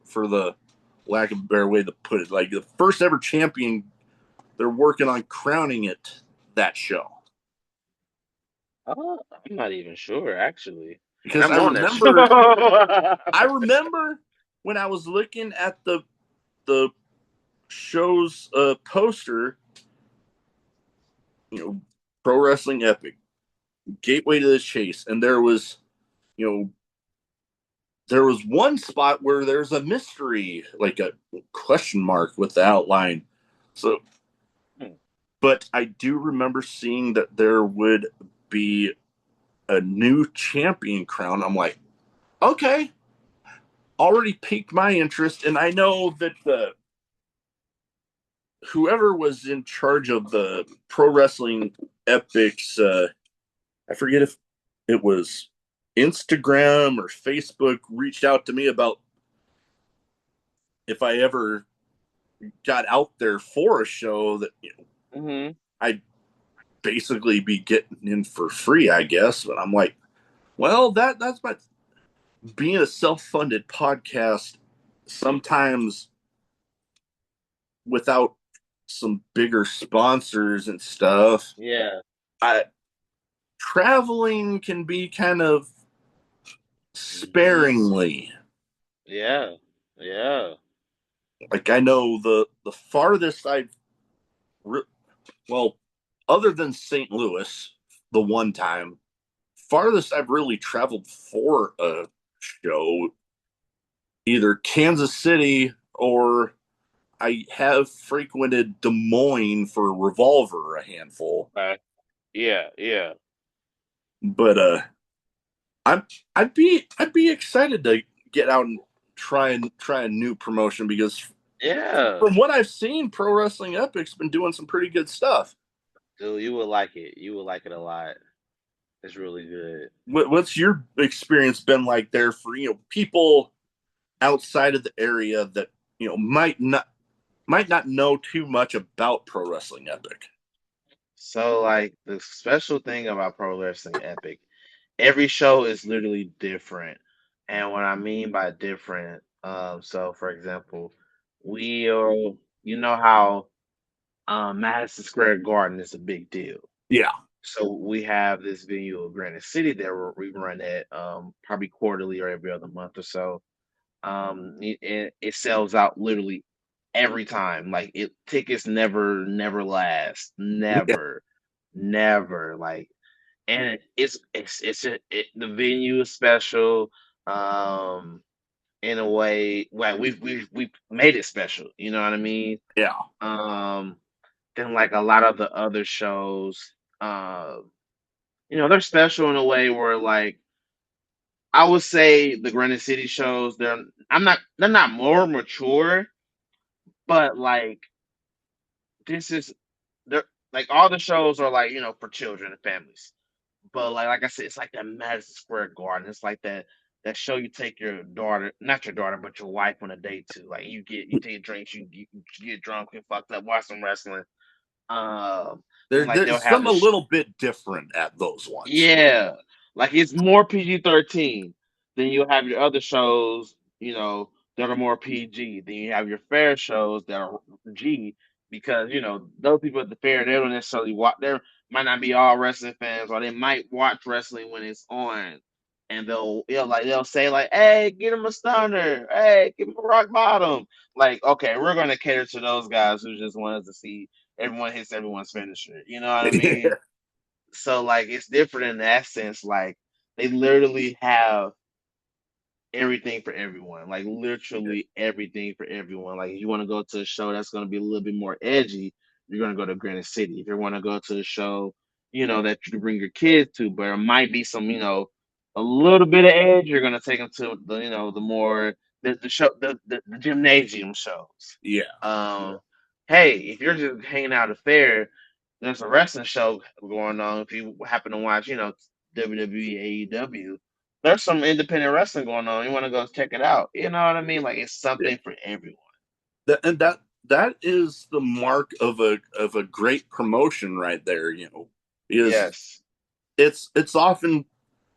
for the lack of a better way to put it, like the first ever champion. They're working on crowning it that show I'm not even sure, actually. And because I'm on that show. I remember when I was looking at the show's poster, you know, Pro Wrestling Epic Gateway to the Chase, and you know there was one spot where there's a mystery, like a question mark with the outline. So but I do remember seeing that there would be a new champion crown. I'm like, okay, already piqued my interest, and I know that the whoever was in charge of the pro wrestling epics, I forget if it was Instagram or Facebook, reached out to me about if I ever got out there for a show that Hmm. I'd basically be getting in for free, I guess. But I'm like, well, that's my being a self-funded podcast. Sometimes without some bigger sponsors and stuff, Yeah. I traveling can be kind of Hmm. sparingly. Yeah. Yeah. Like I know the farthest well, other than St. Louis, the one time farthest I've really traveled for a show, either Kansas City or I have frequented Des Moines for Revolver a handful. Okay. Yeah. Yeah. But I'm I'd be excited to get out and try a new promotion because Yeah. from what I've seen, Pro Wrestling Epic's been doing some pretty good stuff. Dude, you would like it. You would like it a lot. It's really good. What's your experience been like there for people outside of the area that might not know too much about Pro Wrestling Epic? So, like, the special thing about Pro Wrestling Epic, every show is literally different. And what I mean by different, so for example, we are, you know how Madison Square Garden is a big deal. Yeah, So we have this venue in Granite City that we run at probably quarterly or every other month or so. It sells out literally every time. Like tickets never last, yeah, never. Like, and the venue is special. Um, in a way, well, we made it special. You know what I mean? yeah, Um, then like a lot of the other shows, they're special in a way where like I would say the Granite City shows, they're not more mature, but like this is they're like all the shows are like, for children and families. But like I said, it's like that Madison Square Garden. It's like that show you take your daughter, not your daughter, but your wife on a date to. Like you take drinks, you get drunk and fucked up, watch some wrestling. Then like they'll there's have some the a little bit different at those ones. yeah, like it's more PG-13. Then you have your other shows, that are more PG. Then you have your fair shows that are G because those people at the fair they don't necessarily watch. They might not be all wrestling fans, or they might watch wrestling when it's on, and they'll say like, "Hey, get him a stunner. Hey, give him a rock bottom." Like, okay, we're gonna cater to those guys who just want us to see everyone hits everyone's finisher. You know what I mean? So like it's different in that sense. Like they literally have everything for everyone. Like literally everything for everyone. Like if you want to go to a show that's gonna be a little bit more edgy, you're gonna go to Granite City. If you want to go to a show, that you can bring your kids to, but it might be some, a little bit of edge, you're gonna take them to the, the more the show the gymnasium shows. Yeah, Um, hey, if you're just hanging out at a fair, there's a wrestling show going on. If you happen to watch, WWE, AEW, there's some independent wrestling going on. You want to go check it out. You know what I mean? Like it's yeah. something for everyone. And that is the mark of a great promotion right there. Is Yes. it's often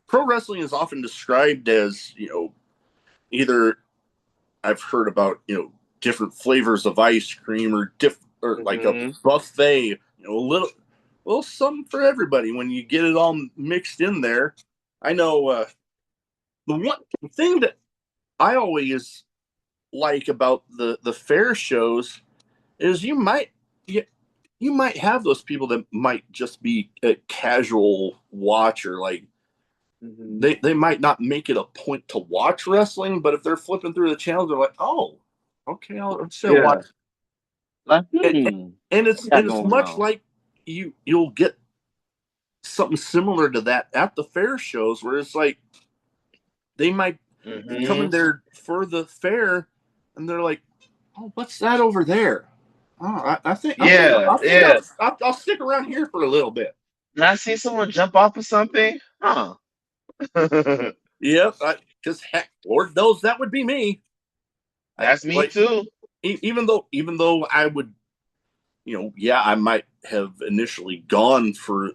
pro wrestling is often described as either I've heard about different flavors of ice cream or like a Hmm. buffet, a little something for everybody when you get it all mixed in there. I know the one thing that I always like about the fair shows is you, you might have those people that might just be a casual watcher. Like Hmm. they might not make it a point to watch wrestling, but if they're flipping through the channels, they're like, oh, okay, I'll still watch. Yeah. Like, And, what and we got it's going much on? like you'll get something similar to that at the fair shows where it's like they might be coming Hmm. there for the fair and they're like, oh, what's that over there? Oh, Yeah, yeah. I'll stick around here for a little bit. Did I see someone jump off of something? Huh. Yep, because heck, Lord knows that would be me. I That's me like too. even though I would, yeah, I might have initially gone for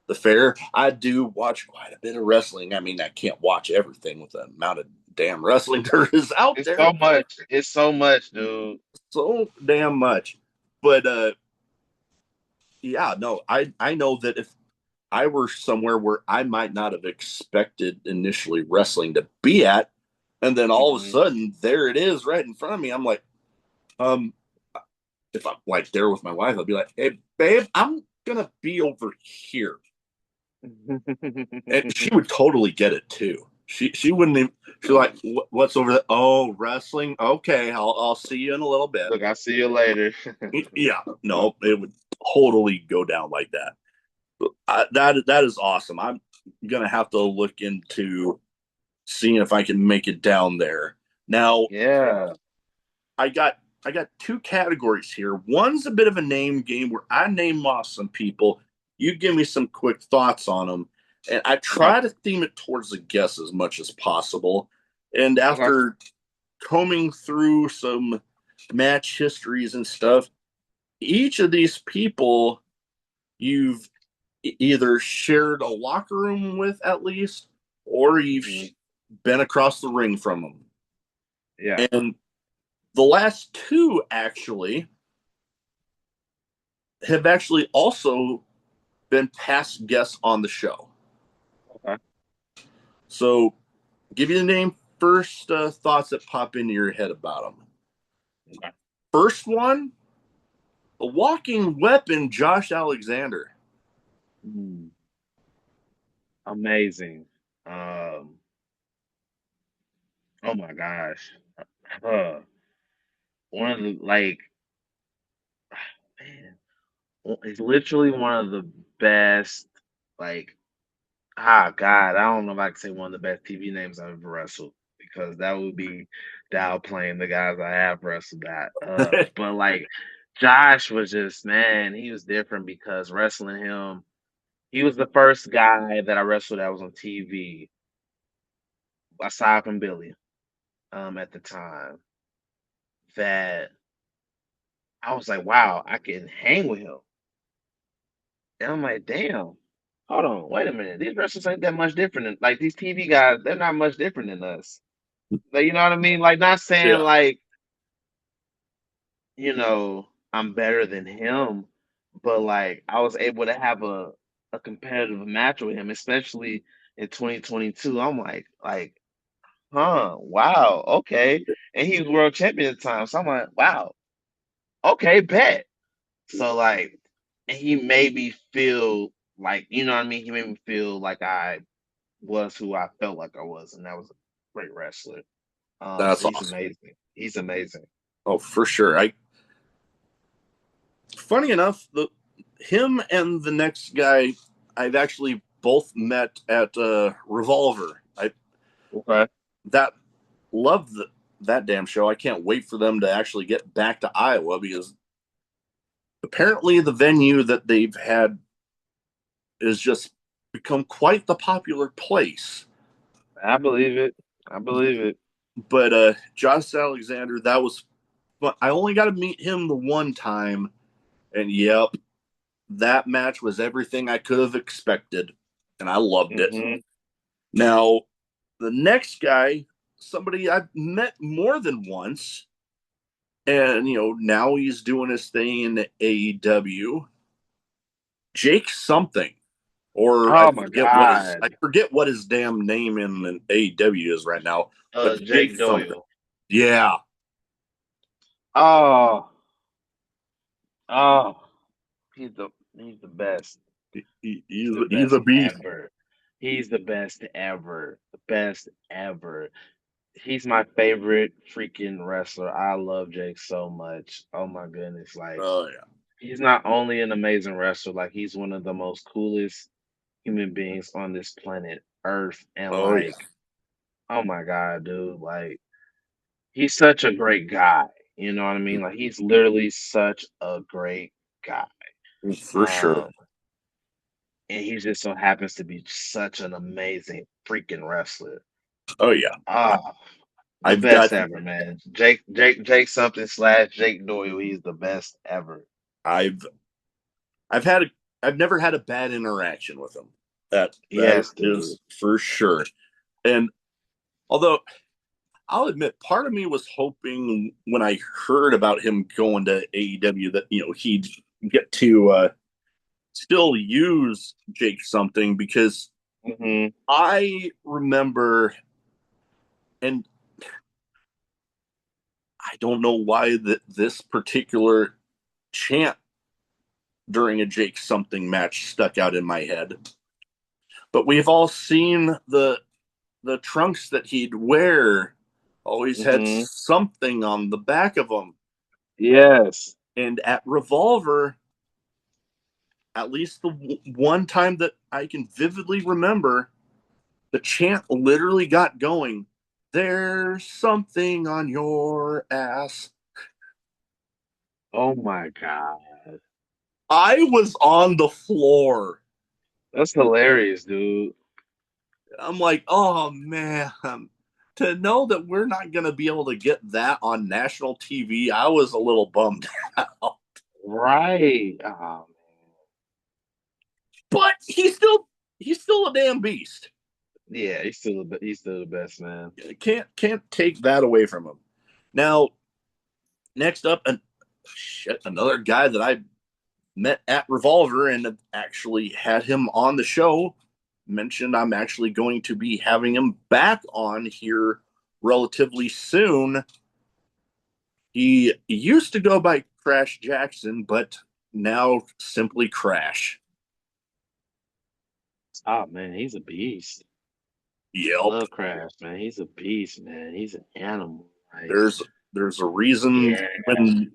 the fair. I do watch quite a bit of wrestling. I mean, I can't watch everything with the amount of damn wrestling there is out It's there. so much. It's so much, dude. So damn much. But yeah, no, I know that if I were somewhere where I might not have expected initially wrestling to be at, and then all of a Hmm. sudden there it is right in front of me. I'm like, um, if I'm like there with my wife, I'll be like, hey babe, I'm gonna be over here. And she would totally get it too. She wouldn't even, she's like, what's over there? Oh, wrestling. Okay, I'll see you in a little bit. Look, I'll see you later. Yeah, no, it would totally go down like that. That is awesome. I'm gonna have to look into seeing if I can make it down there. Now, Yeah. I got two categories here. One's a bit of a name game where I name off some people. You give me some quick thoughts on them, and I Okay. try to theme it towards the guess as much as possible. And Okay. after combing through some match histories and stuff, each of these people you've either shared a locker room with at least, or you've Hmm. been across the ring from them. Yeah. And the last two have actually also been past guests on the show. Okay. So, give you the name first. Thoughts that pop into your head about them. Okay. First one, a walking weapon, Josh Alexander. Hmm. Amazing. Um. Oh my gosh. Uh, one of the man, it's literally one of the best. Like, God, I don't know if I can say one of the best TV names I've ever wrestled because that would be downplaying the guys I have wrestled at. But like, Josh was just man, he was different because wrestling him, he was the first guy that I wrestled that was on TV aside from Billy. At the time that I was like, wow, I can hang with him. And I'm like, damn, hold on, wait a minute. These wrestlers ain't that much different than like these TV guys, they're not much different than us. Like, you know what I mean? Like not saying Yeah, like, I'm better than him, but like I was able to have a competitive match with him, especially in 2022. I'm like, huh, wow, okay. And he was world champion at the time. So I'm like, wow, okay, bet. So like, and he made me feel like, you know what I mean? He made me feel like I was who I felt like I was, and that was a great wrestler. So that's he's awesome. amazing. He's amazing. Oh, for sure. I funny enough, the him and the next guy I've actually both met at Revolver. I Okay. that loved that damn show. I can't wait for them to actually get back to Iowa because apparently the venue that they've had is just become quite the popular place. I believe it. I believe it. But Josh Alexander, that was fun. I only got to meet him the one time, and yep, that match was everything I could have expected, and I loved it. Hmm. Now, the next guy, somebody I've met more than once, and now he's doing his thing in the AEW. Jake something, or Oh my God. I forget what his damn name in the AEW is right now, but Jake Jake something. Doyle. Yeah, Oh, oh, he's the best. He's the he's a best beast. ever. He's the best ever. The best ever. He's my favorite freaking wrestler. I love Jake so much. Oh my goodness. Like Oh yeah. He's not only an amazing wrestler, like he's one of the most coolest human beings on this planet Earth, and Oh yeah, like, oh my God, dude, like he's such a great guy. You know what I mean? Like he's literally such a great guy. for sure. Um, and he just so happens to be such an amazing freaking wrestler. Oh yeah, Ah, the I've best got ever, man. Jake something slash Jake Doyle. He's the best ever. I've I've had a I've never had a bad interaction with him. That Yes, dude. is for sure. And although I'll admit, part of me was hoping when I heard about him going to AEW that he'd get to still use Jake something because Hmm. I remember, and I don't know why that this particular chant during a Jake something match stuck out in my head, but we've all seen the trunks that he'd wear always had Hmm. something on the back of them. Yes. And at Revolver, at least the one time that I can vividly remember, the chant literally got going. There's something on your ass. Oh my God. I was on the floor. That's hilarious, dude. I'm like, oh man, to know that we're not going to be able to get that on national TV, I was a little bummed out. Right. Oh, But he's still a damn beast. yeah, he's still the best, man. Can't take that away from him. Now, next up, another guy that I met at Revolver and actually had him on the show. Mentioned I'm actually going to be having him back on here relatively soon. He used to go by Crash Jackson, but now simply Crash. Oh man, he's a beast. I Yep. love Crash, man. He's a beast, man. He's an animal. Like, There's a reason yeah. when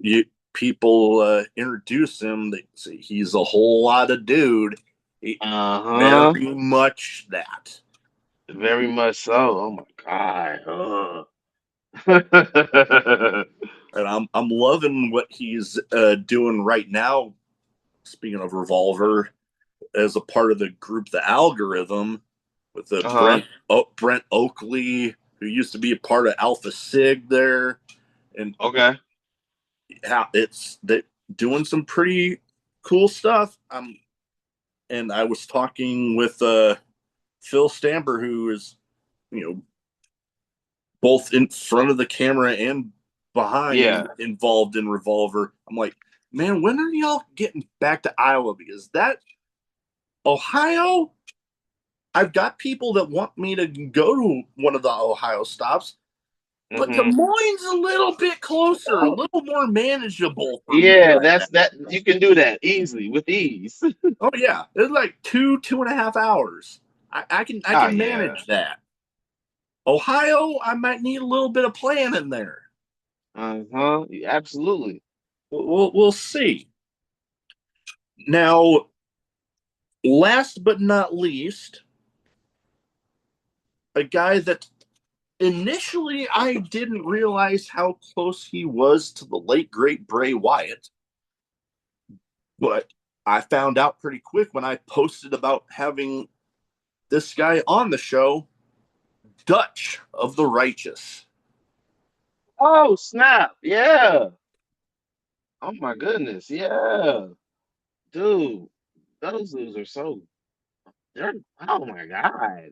people introduce him, they say he's a whole lot of dude. He, Uh-huh. very much that. Very much so. Oh my God. Ugh. And I'm loving what he's doing right now. Speaking of Revolver, as a part of the group, the Algorithm, with the Uh-huh. Brent Oakley, who used to be a part of Alpha Sig there, and Okay. how it's that doing some pretty cool stuff. And I was talking with Phil Stamper, who is you know both in front of the camera and behind Yeah. involved in Revolver. I'm like, man, when are y'all getting back to Iowa? Because that Ohio, I've got people that want me to go to one of the Ohio stops, but Des Hmm. Moines a little bit closer, a little more manageable for me Yeah, right that's now. that you can do that easily with ease. Oh yeah, it's like 2.5 hours. I Oh can yeah. manage that. Ohio, I might need a little bit of planning there. Uh-huh. Absolutely. We'll see. Now, last but not least, a guy that initially I didn't realize how close he was to the late great Bray Wyatt, but I found out pretty quick when I posted about having this guy on the show, Dutch of the Righteous. Oh, snap. Yeah. Oh my goodness. Yeah. Dude, those dudes are so they're oh my God.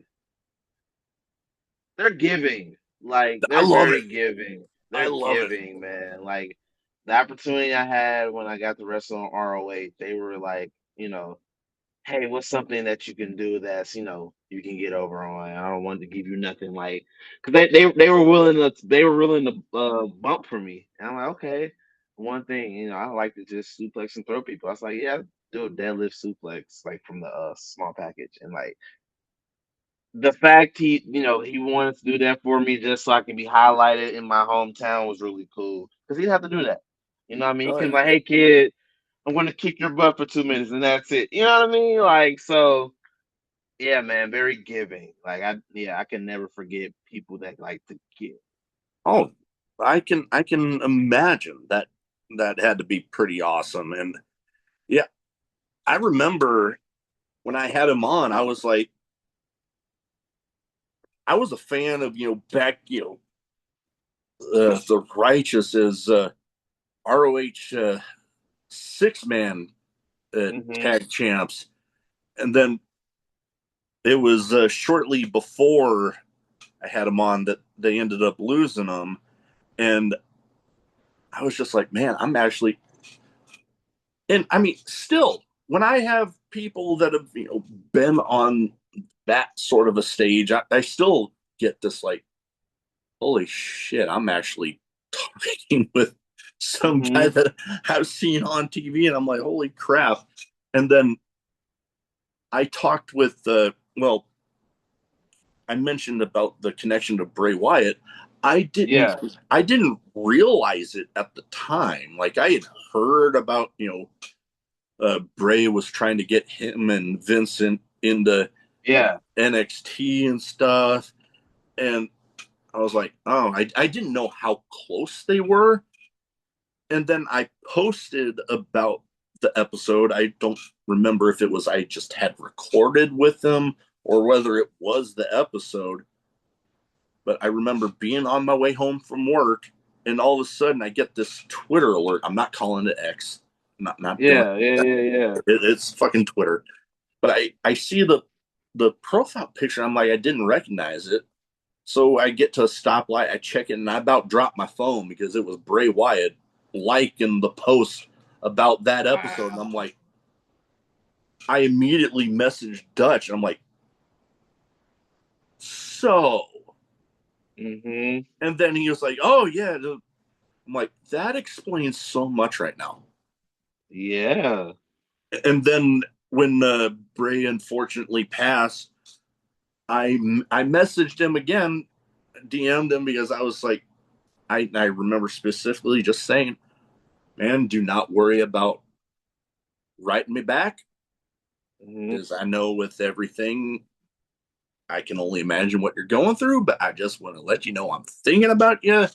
They're giving. Like I they're love it. very giving. I They're love it. giving, man. Like the opportunity I had when I got to wrestle on ROH, they were like, hey, what's something that you can do that's, you can get over on? I don't want to give you nothing like, cause they were willing to bump for me. And I'm like, okay, one thing, I like to just suplex and throw people. I was like, yeah, do a deadlift suplex like from the small package, and like the fact he wanted to do that for me just so I can be highlighted in my hometown was really cool because he'd have to do that. You know what I mean? He Oh can be yeah. like, hey kid. I'm gonna kick your butt for 2 minutes and that's it. You know what I mean? Like so. Yeah, man, very giving. Like I can never forget people that like to give. Oh, I can imagine that that had to be pretty awesome. And yeah, I remember when I had him on, I was like, I was a fan of back the Righteous as ROH 6 man Hmm. tag champs, and then it was shortly before I had him on that they ended up losing him, and I was just like, man, I'm actually, and I mean, still, when I have people that have been on that sort of a stage, I still get this like, holy shit, I'm actually talking with some guy Hmm. that I've seen on TV, and I'm like, holy crap. And then I talked with well, I mentioned about the connection to Bray Wyatt. I didn't Yeah. I didn't realize it at the time. Like I had heard about, Bray was trying to get him and Vincent into Yeah. NXT and stuff. And I was like, oh, I didn't know how close they were. And then I posted about the episode. I don't remember if it was I just had recorded with them or whether it was the episode. But I remember being on my way home from work, and all of a sudden I get this Twitter alert. I'm not calling it X. I'm not doing Yeah. Yeah. that. Yeah. Yeah. It's fucking Twitter. But I see the profile picture. I'm like, I didn't recognize it. So I get to a stoplight, I check it, and I about dropped my phone because it was Bray Wyatt liking the post about that episode. And I'm like, I immediately messaged Dutch. And I'm like, so. Hmm. And then he was like, oh, yeah. I'm like, that explains so much right now. Yeah. And then when Bray unfortunately passed, I messaged him again, DM'd him because I was like, I remember specifically just saying, man, do not worry about writing me back Hmm. because I know with everything, I can only imagine what you're going through, but I just want to let you know I'm thinking about you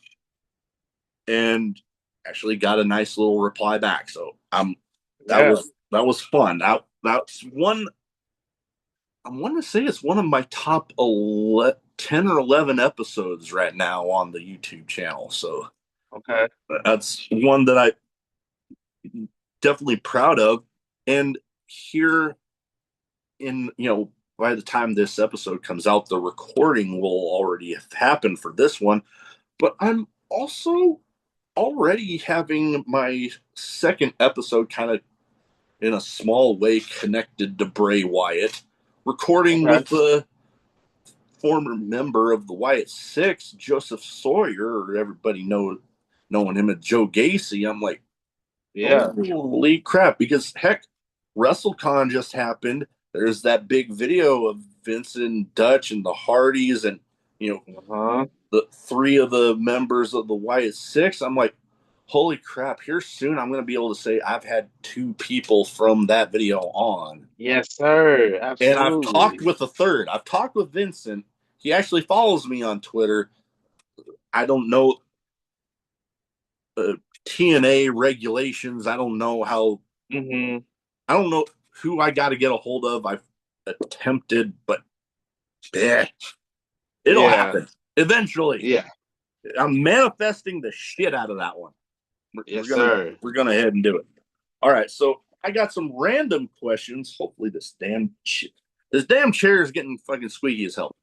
and actually got a nice little reply back. So Yeah. that was fun. That's one I want to say it's one of my top 10 or 11 episodes right now on the YouTube channel. So Okay. that's one that I definitely proud of. And here in, by the time this episode comes out, the recording will already have happened for this one. But I'm also already having my second episode kind of in a small way connected to Bray Wyatt, recording Okay. with the former member of the Wyatt Six, Joseph Sawyer, or everybody knowing him as Joe Gacy. I'm like, Yeah. holy crap! Because heck, WrestleCon just happened. There's that big video of Vincent Dutch and the Hardys, and you know Uh-huh. the three of the members of the Wyatt Six. I'm like, holy crap! Here soon, I'm going to be able to say I've had two people from that video on. Yes, sir. And I've talked Absolutely. with a third. I've talked with Vincent. He actually follows me on Twitter. I don't know uh, TNA regulations. I don't know how. Hmm. I don't know who I got to get a hold of. I've attempted, but eh, it'll Yeah. happen eventually. Yeah. I'm manifesting the shit out of that one. Yes, sir. We're gonna head and do it. All right. So I got some random questions. Hopefully this damn chair is getting fucking squeaky as hell.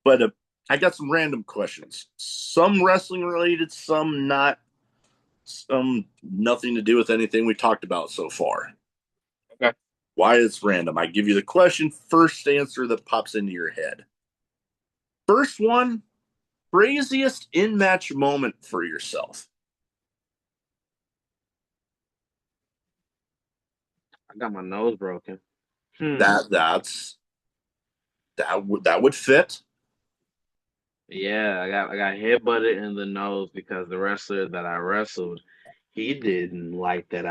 But I got some random questions. Some wrestling related, some not. Some nothing to do with anything we talked about so far. Okay. Why it's random. I give you the question, first answer that pops into your head. First one, craziest in match moment for yourself. I got my nose broken. Hmm. That's that would fit. Yeah, I got headbutted in the nose because the wrestler that I wrestled, he didn't like that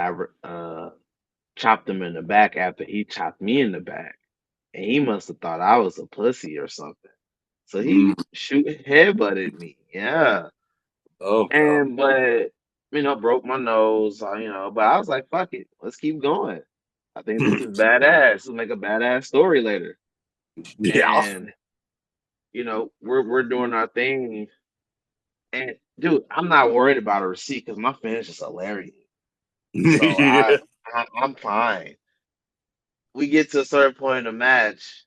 chopped him in the back after he chopped me in the back. And he must have thought I was a pussy or something. So Mm. he shoot headbutted me. Yeah. Oh god. And but broke my nose, but I was like, fuck it. Let's keep going. I think this is badass. We'll make a badass story later. Yeah. And we're doing our thing. And dude, I'm not worried about a receipt because my finish is hilarious. So Yeah. I'm fine. We get to a certain point in the match,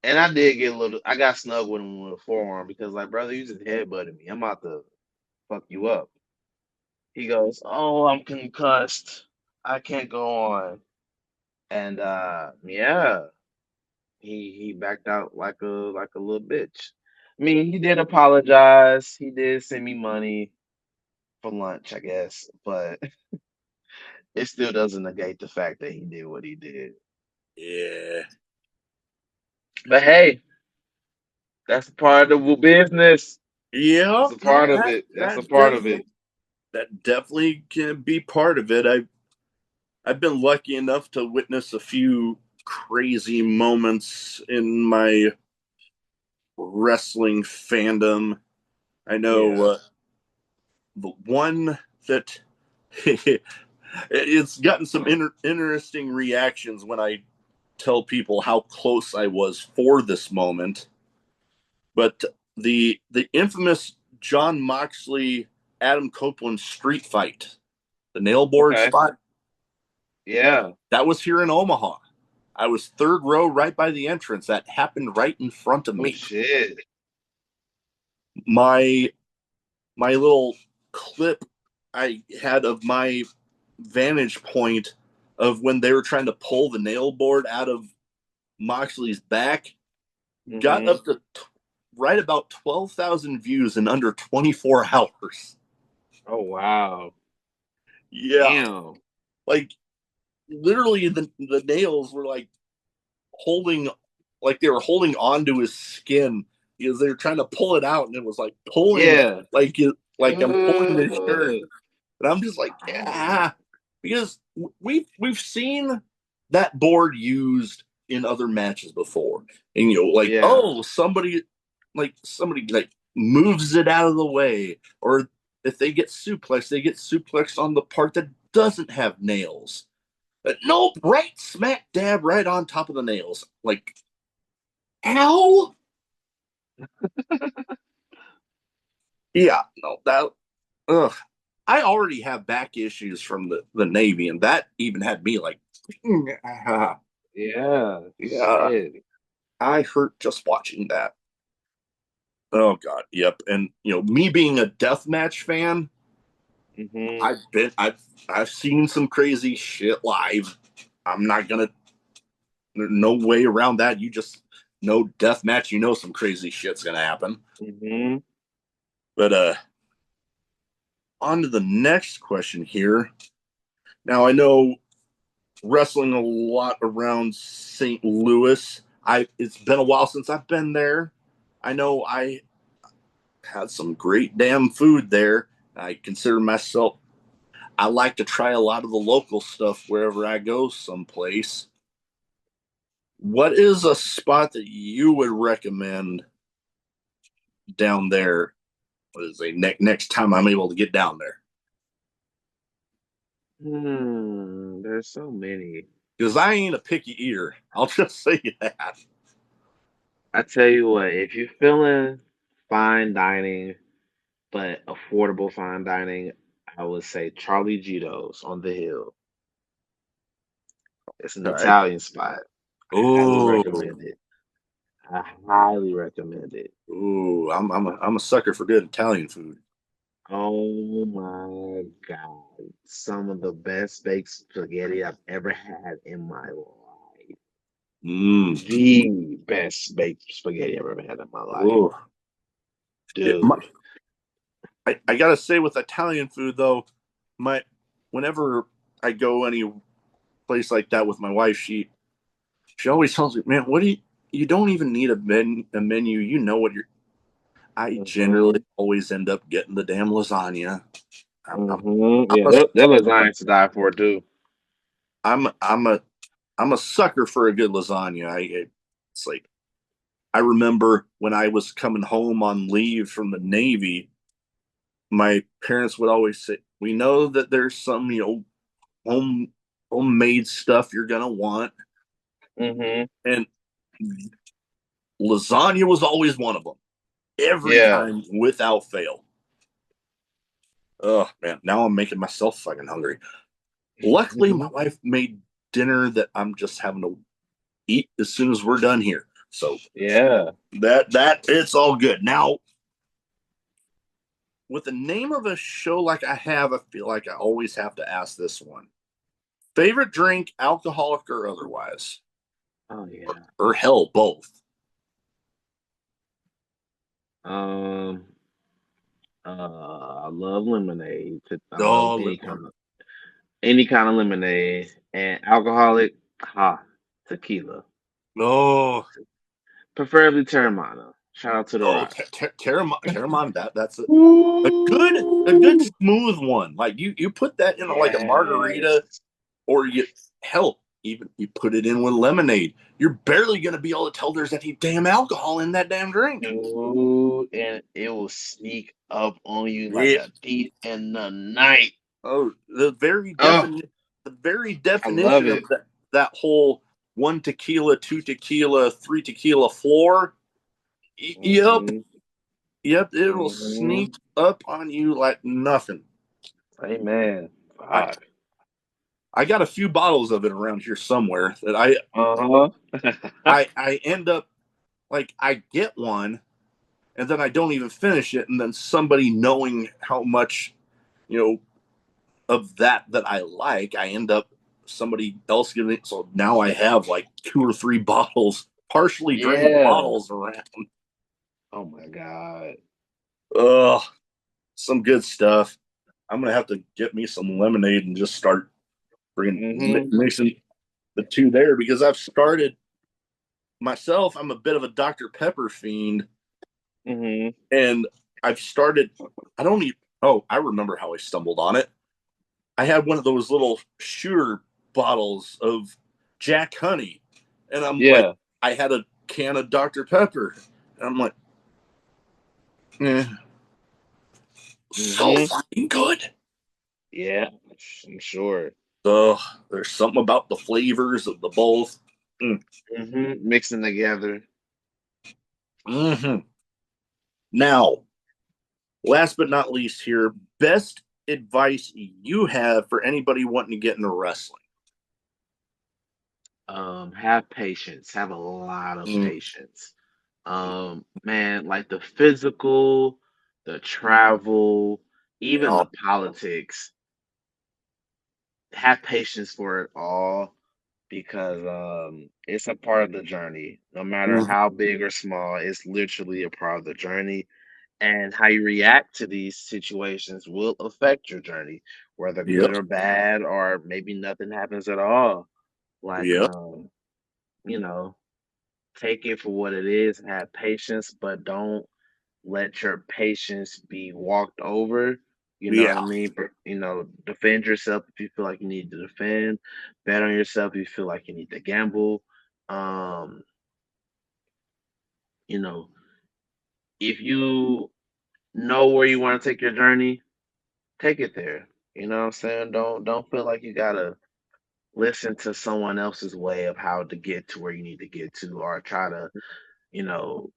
and I did get a little. I got snug with him with a forearm because, like, brother, you just headbutted me. I'm about to fuck you up. He goes, "Oh, I'm concussed. I can't go on." And yeah, he backed out like a little bitch. I mean, he did apologize. He did send me money for lunch, I guess, but it still doesn't negate the fact that he did what he did. Yeah. But hey, that's a part of the business. Yeah. That's a part No, of that it. That's a that part of definitely it. that definitely can be part of it. I've been lucky enough to witness a few crazy moments in my wrestling fandom. I know Yeah. the one that it's gotten some interesting reactions when I tell people how close I was for this moment. But the infamous John Moxley Adam Copeland street fight, the nail board Okay. spot, Yeah. that was here in Omaha. I was third row right by the entrance. That happened right in front of Oh me. shit. My my little clip I had of my vantage point of when they were trying to pull the nail board out of Moxley's back got Hmm. up to right about 12,000 views in under 24 hours. Oh wow. Yeah, Damn. like literally the nails were holding like they were holding onto his skin because they were trying to pull it out and it was like pulling Yeah. like I'm pulling the shirt. Ugh. And I'm just like, yeah, because we've seen that board used in other matches before, and like, Yeah. oh, somebody like moves it out of the way, or if they get suplexed on the part that doesn't have nails. But nope, right smack dab right on top of the nails. Like, ow. Yeah, no, that ugh. I already have back issues from the Navy, and that even had me like, Yeah. yeah, Shit. I hurt just watching that. Oh God, yep. And me being a deathmatch fan, Hmm. I've seen some crazy shit live. I'm not gonna. There's no way around that. You just know deathmatch. You know some crazy shit's gonna happen. Hmm. But on to the next question here. Now I know wrestling a lot around St. Louis. It's been a while since I've been there. I know I had some great damn food there. I consider myself I like to try a lot of the local stuff wherever I go someplace. What is a spot that you would recommend down there? What is a next time I'm able to get down there? There's so many. Because I ain't a picky eater. I'll just say that. I tell you what, if you're feeling fine dining, but affordable fine dining, I would say Charlie Gito's on the Hill. It's an Okay. Italian spot. I highly Oh, recommend it. I highly recommend it. ooh, I'm a sucker for good Italian food. Oh my God. Some of the best baked spaghetti I've ever had in my life. Mm. The best baked spaghetti I've ever had in my life. Ooh. It, my, Dude. I gotta say with Italian food though, my whenever I go any place like that with my wife, she always tells me, "Man, what do you don't even need a menu. You know what you're." I Hmm. generally always end up getting the damn lasagna. I'm, I'm, Hmm. I'm Yeah, a that lasagna's to die for too. I'm a sucker for a good lasagna. It's like I remember when I was coming home on leave from the Navy, my parents would always say, "We know that there's some, home homemade stuff you're gonna want," Mm-hmm. and lasagna was always one of them. Every Yeah. time, without fail. Oh man, now I'm making myself fucking hungry. Luckily, my wife made dinner that I'm just having to eat as soon as we're done here. So Yeah. that it's all good. Now, with the name of a show like I have, I feel like I always have to ask this one. Favorite drink, alcoholic or otherwise? Oh Or, yeah. or hell, both. Um. I love lemonade. I love Oh, any kind of lemonade and alcoholic. Tequila, oh, preferably Terramana. Shout out to the oh, Rock. Terramon, that's a good Ooh, smooth one. Like you put that in like a margarita, yes. or hell, even you put it in with lemonade. You're barely gonna be able to tell there's any damn alcohol in that damn drink. Dude, and it will sneak up on you like Yeah. a thief in the night. Oh, Oh, the very I love definition of it. that whole one tequila, two tequila, three tequila floor. Yep, Hmm. yep, it will Hmm. sneak up on you like nothing. Amen. I Fuck. I got a few bottles of it around here somewhere that I Uh-huh. I I end up like I get one and then I don't even finish it, and then somebody knowing how much you know of that I like, I end up somebody else giving it. So now I have like two or three bottles, partially drank Yeah. bottles around. Oh my God. Ugh, some good stuff. I'm gonna have to get me some lemonade and just start bringing Hmm. mixing the two there because I've started myself. I'm a bit of a Dr. Pepper fiend, Hmm. and I've started. I don't even. Oh, I remember how I stumbled on it. I had one of those little shooter bottles of Jack Honey, and I'm like, Yeah. I had a can of Dr. Pepper, and I'm like, so Hmm. fucking good. Yeah. I'm sure. Ugh, there's something about the flavors of the both. Mm. Mixing together. Hmm. Now, last but not least, here, best advice you have for anybody wanting to get into wrestling. Have patience. Have a lot of Mm. patience. Man, like the physical, the travel, even Yeah. the politics. Have patience for it all because it's a part of the journey. No matter Mhm. how big or small, it's literally a part of the journey. And how you react to these situations will affect your journey, whether good Yep. or bad, or maybe nothing happens at all. Like, Yep. you know, take it for what it is and have patience, but don't let your patience be walked over. You know what Yeah. I mean? But, defend yourself if you feel like you need to defend. Bet on yourself if you feel like you need to gamble. Um, you know, if you know where you want to take your journey, take it there. You know what I'm saying? Don't feel like you gotta listen to someone else's way of how to get to where you need to get to, or try to, you know,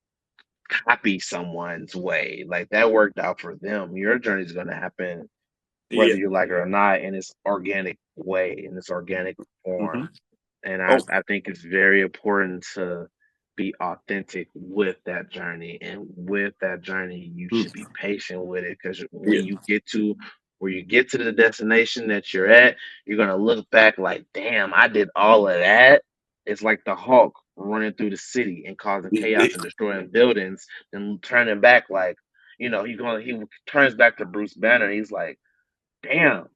copy someone's way. Like that worked out for them. Your journey's gonna happen Yeah. whether you like it or not in its organic way, in its organic Hmm. form. And I, Oh. I think it's very important to be authentic with that journey. And with that journey, you Mm. should be patient with it because Yeah. when you get to where you get to the destination that you're at, you're gonna look back like, damn, I did all of that. It's like the Hulk running through the city and causing chaos and destroying buildings, and turning back like, he turns back to Bruce Banner. He's like, damn,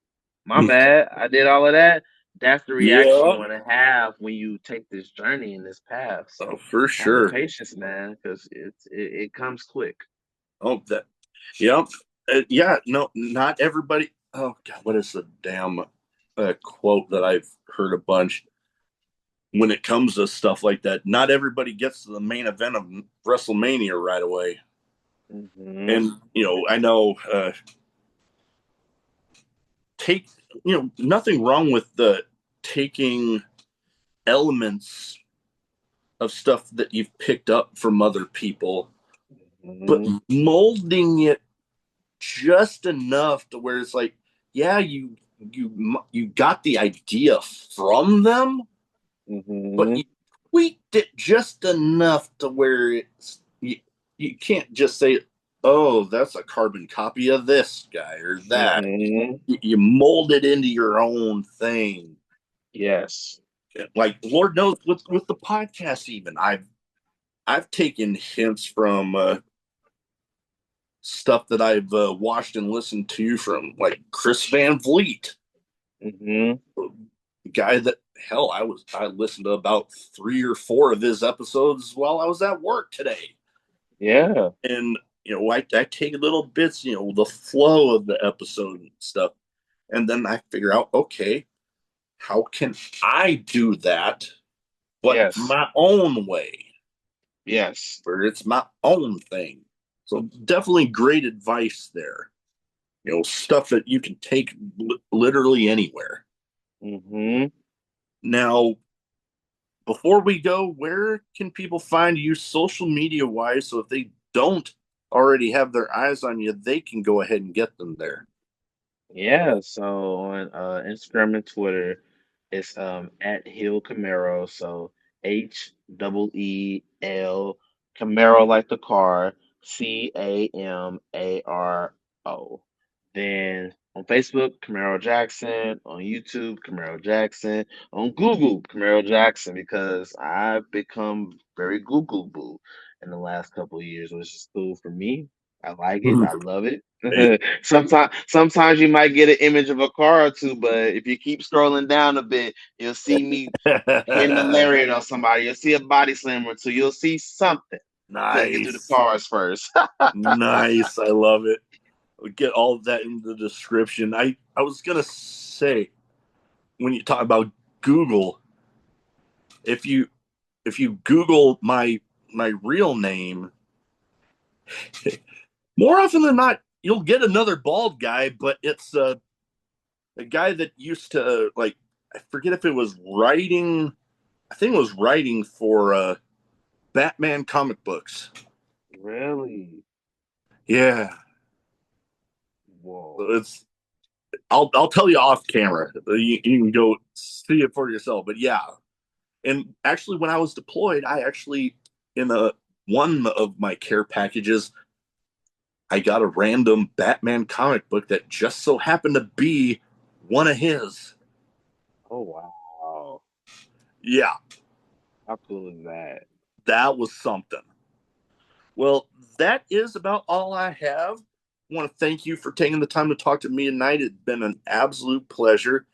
my bad. I did all of that. That's the reaction you Yeah. want to have when you take this journey in this path. Oh, So for have the sure. patience, man, because it comes quick. Oh, that. Yep. Yeah. No, not everybody. Oh God, what is the damn? a quote that I've heard a bunch when it comes to stuff like that. Not everybody gets to the main event of WrestleMania right away. Mm-hmm. And, I know take, nothing wrong with the taking elements of stuff that you've picked up from other people, but Mm-hmm. molding it just enough to where it's like, yeah, you got the idea from them, but Mm-hmm. you tweaked it just enough to where you can't just say, oh, that's a carbon copy of this guy or that. Mm-hmm. You mold it into your own thing. Yes. Like Lord knows with the podcast, even I've taken hints from stuff that I've watched and listened to from like Chris Van Vliet, Mm-hmm. guy that hell I listened to about 3 or 4 of his episodes while I was at work today. Yeah. And I take little bits, the flow of the episode and stuff, and then I figure out, okay, how can I do that, but Yes. my own way, Yes. where it's my own thing. So definitely great advice there. Stuff that you can take literally anywhere. Mm-hmm. Now, before we go, where can people find you social media wise? So if they don't already have their eyes on you, they can go ahead and get them there. Yeah, so on Instagram and Twitter, it's at Heel Camaro, so Heel Camaro like the car, Camaro. Then on Facebook, Camaro Jackson, on YouTube, Camaro Jackson, on Google, Camaro Jackson, because I've become very Google boo in the last couple of years, which is cool for me. I like it. I love it. Hey. Sometimes you might get an image of a car or two, but if you keep scrolling down a bit, you'll see me hitting the lariat on somebody. You'll see a body slam or two. You'll see something. Couldn't get through the Nice. cars first. Nice. I love it. We'll get all of that in the description. I was gonna say, when you talk about Google, if you Google my real name, more often than not, you'll get another bald guy, but it's a guy that used to like, I forget if it was writing, I think it was writing for Batman comic books. Really? Yeah. Whoa. It's I'll tell you off camera. You can go see it for yourself. But yeah. And actually when I was deployed, I actually in a one of my care packages, I got a random Batman comic book that just so happened to be one of his. Oh wow. Yeah, How cool is that? that was something. Well, that is about all I have. I want to thank you for taking the time to talk to me tonight. It's been an absolute pleasure,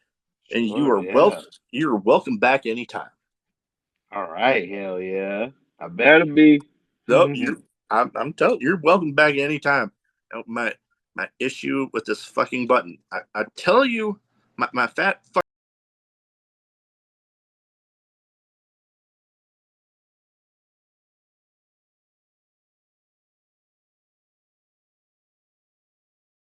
and Sure, yeah. you're welcome back anytime. All right, hell yeah. I better be. No, I'm telling you, you're welcome back anytime. My issue with this fucking button. I tell you, my fat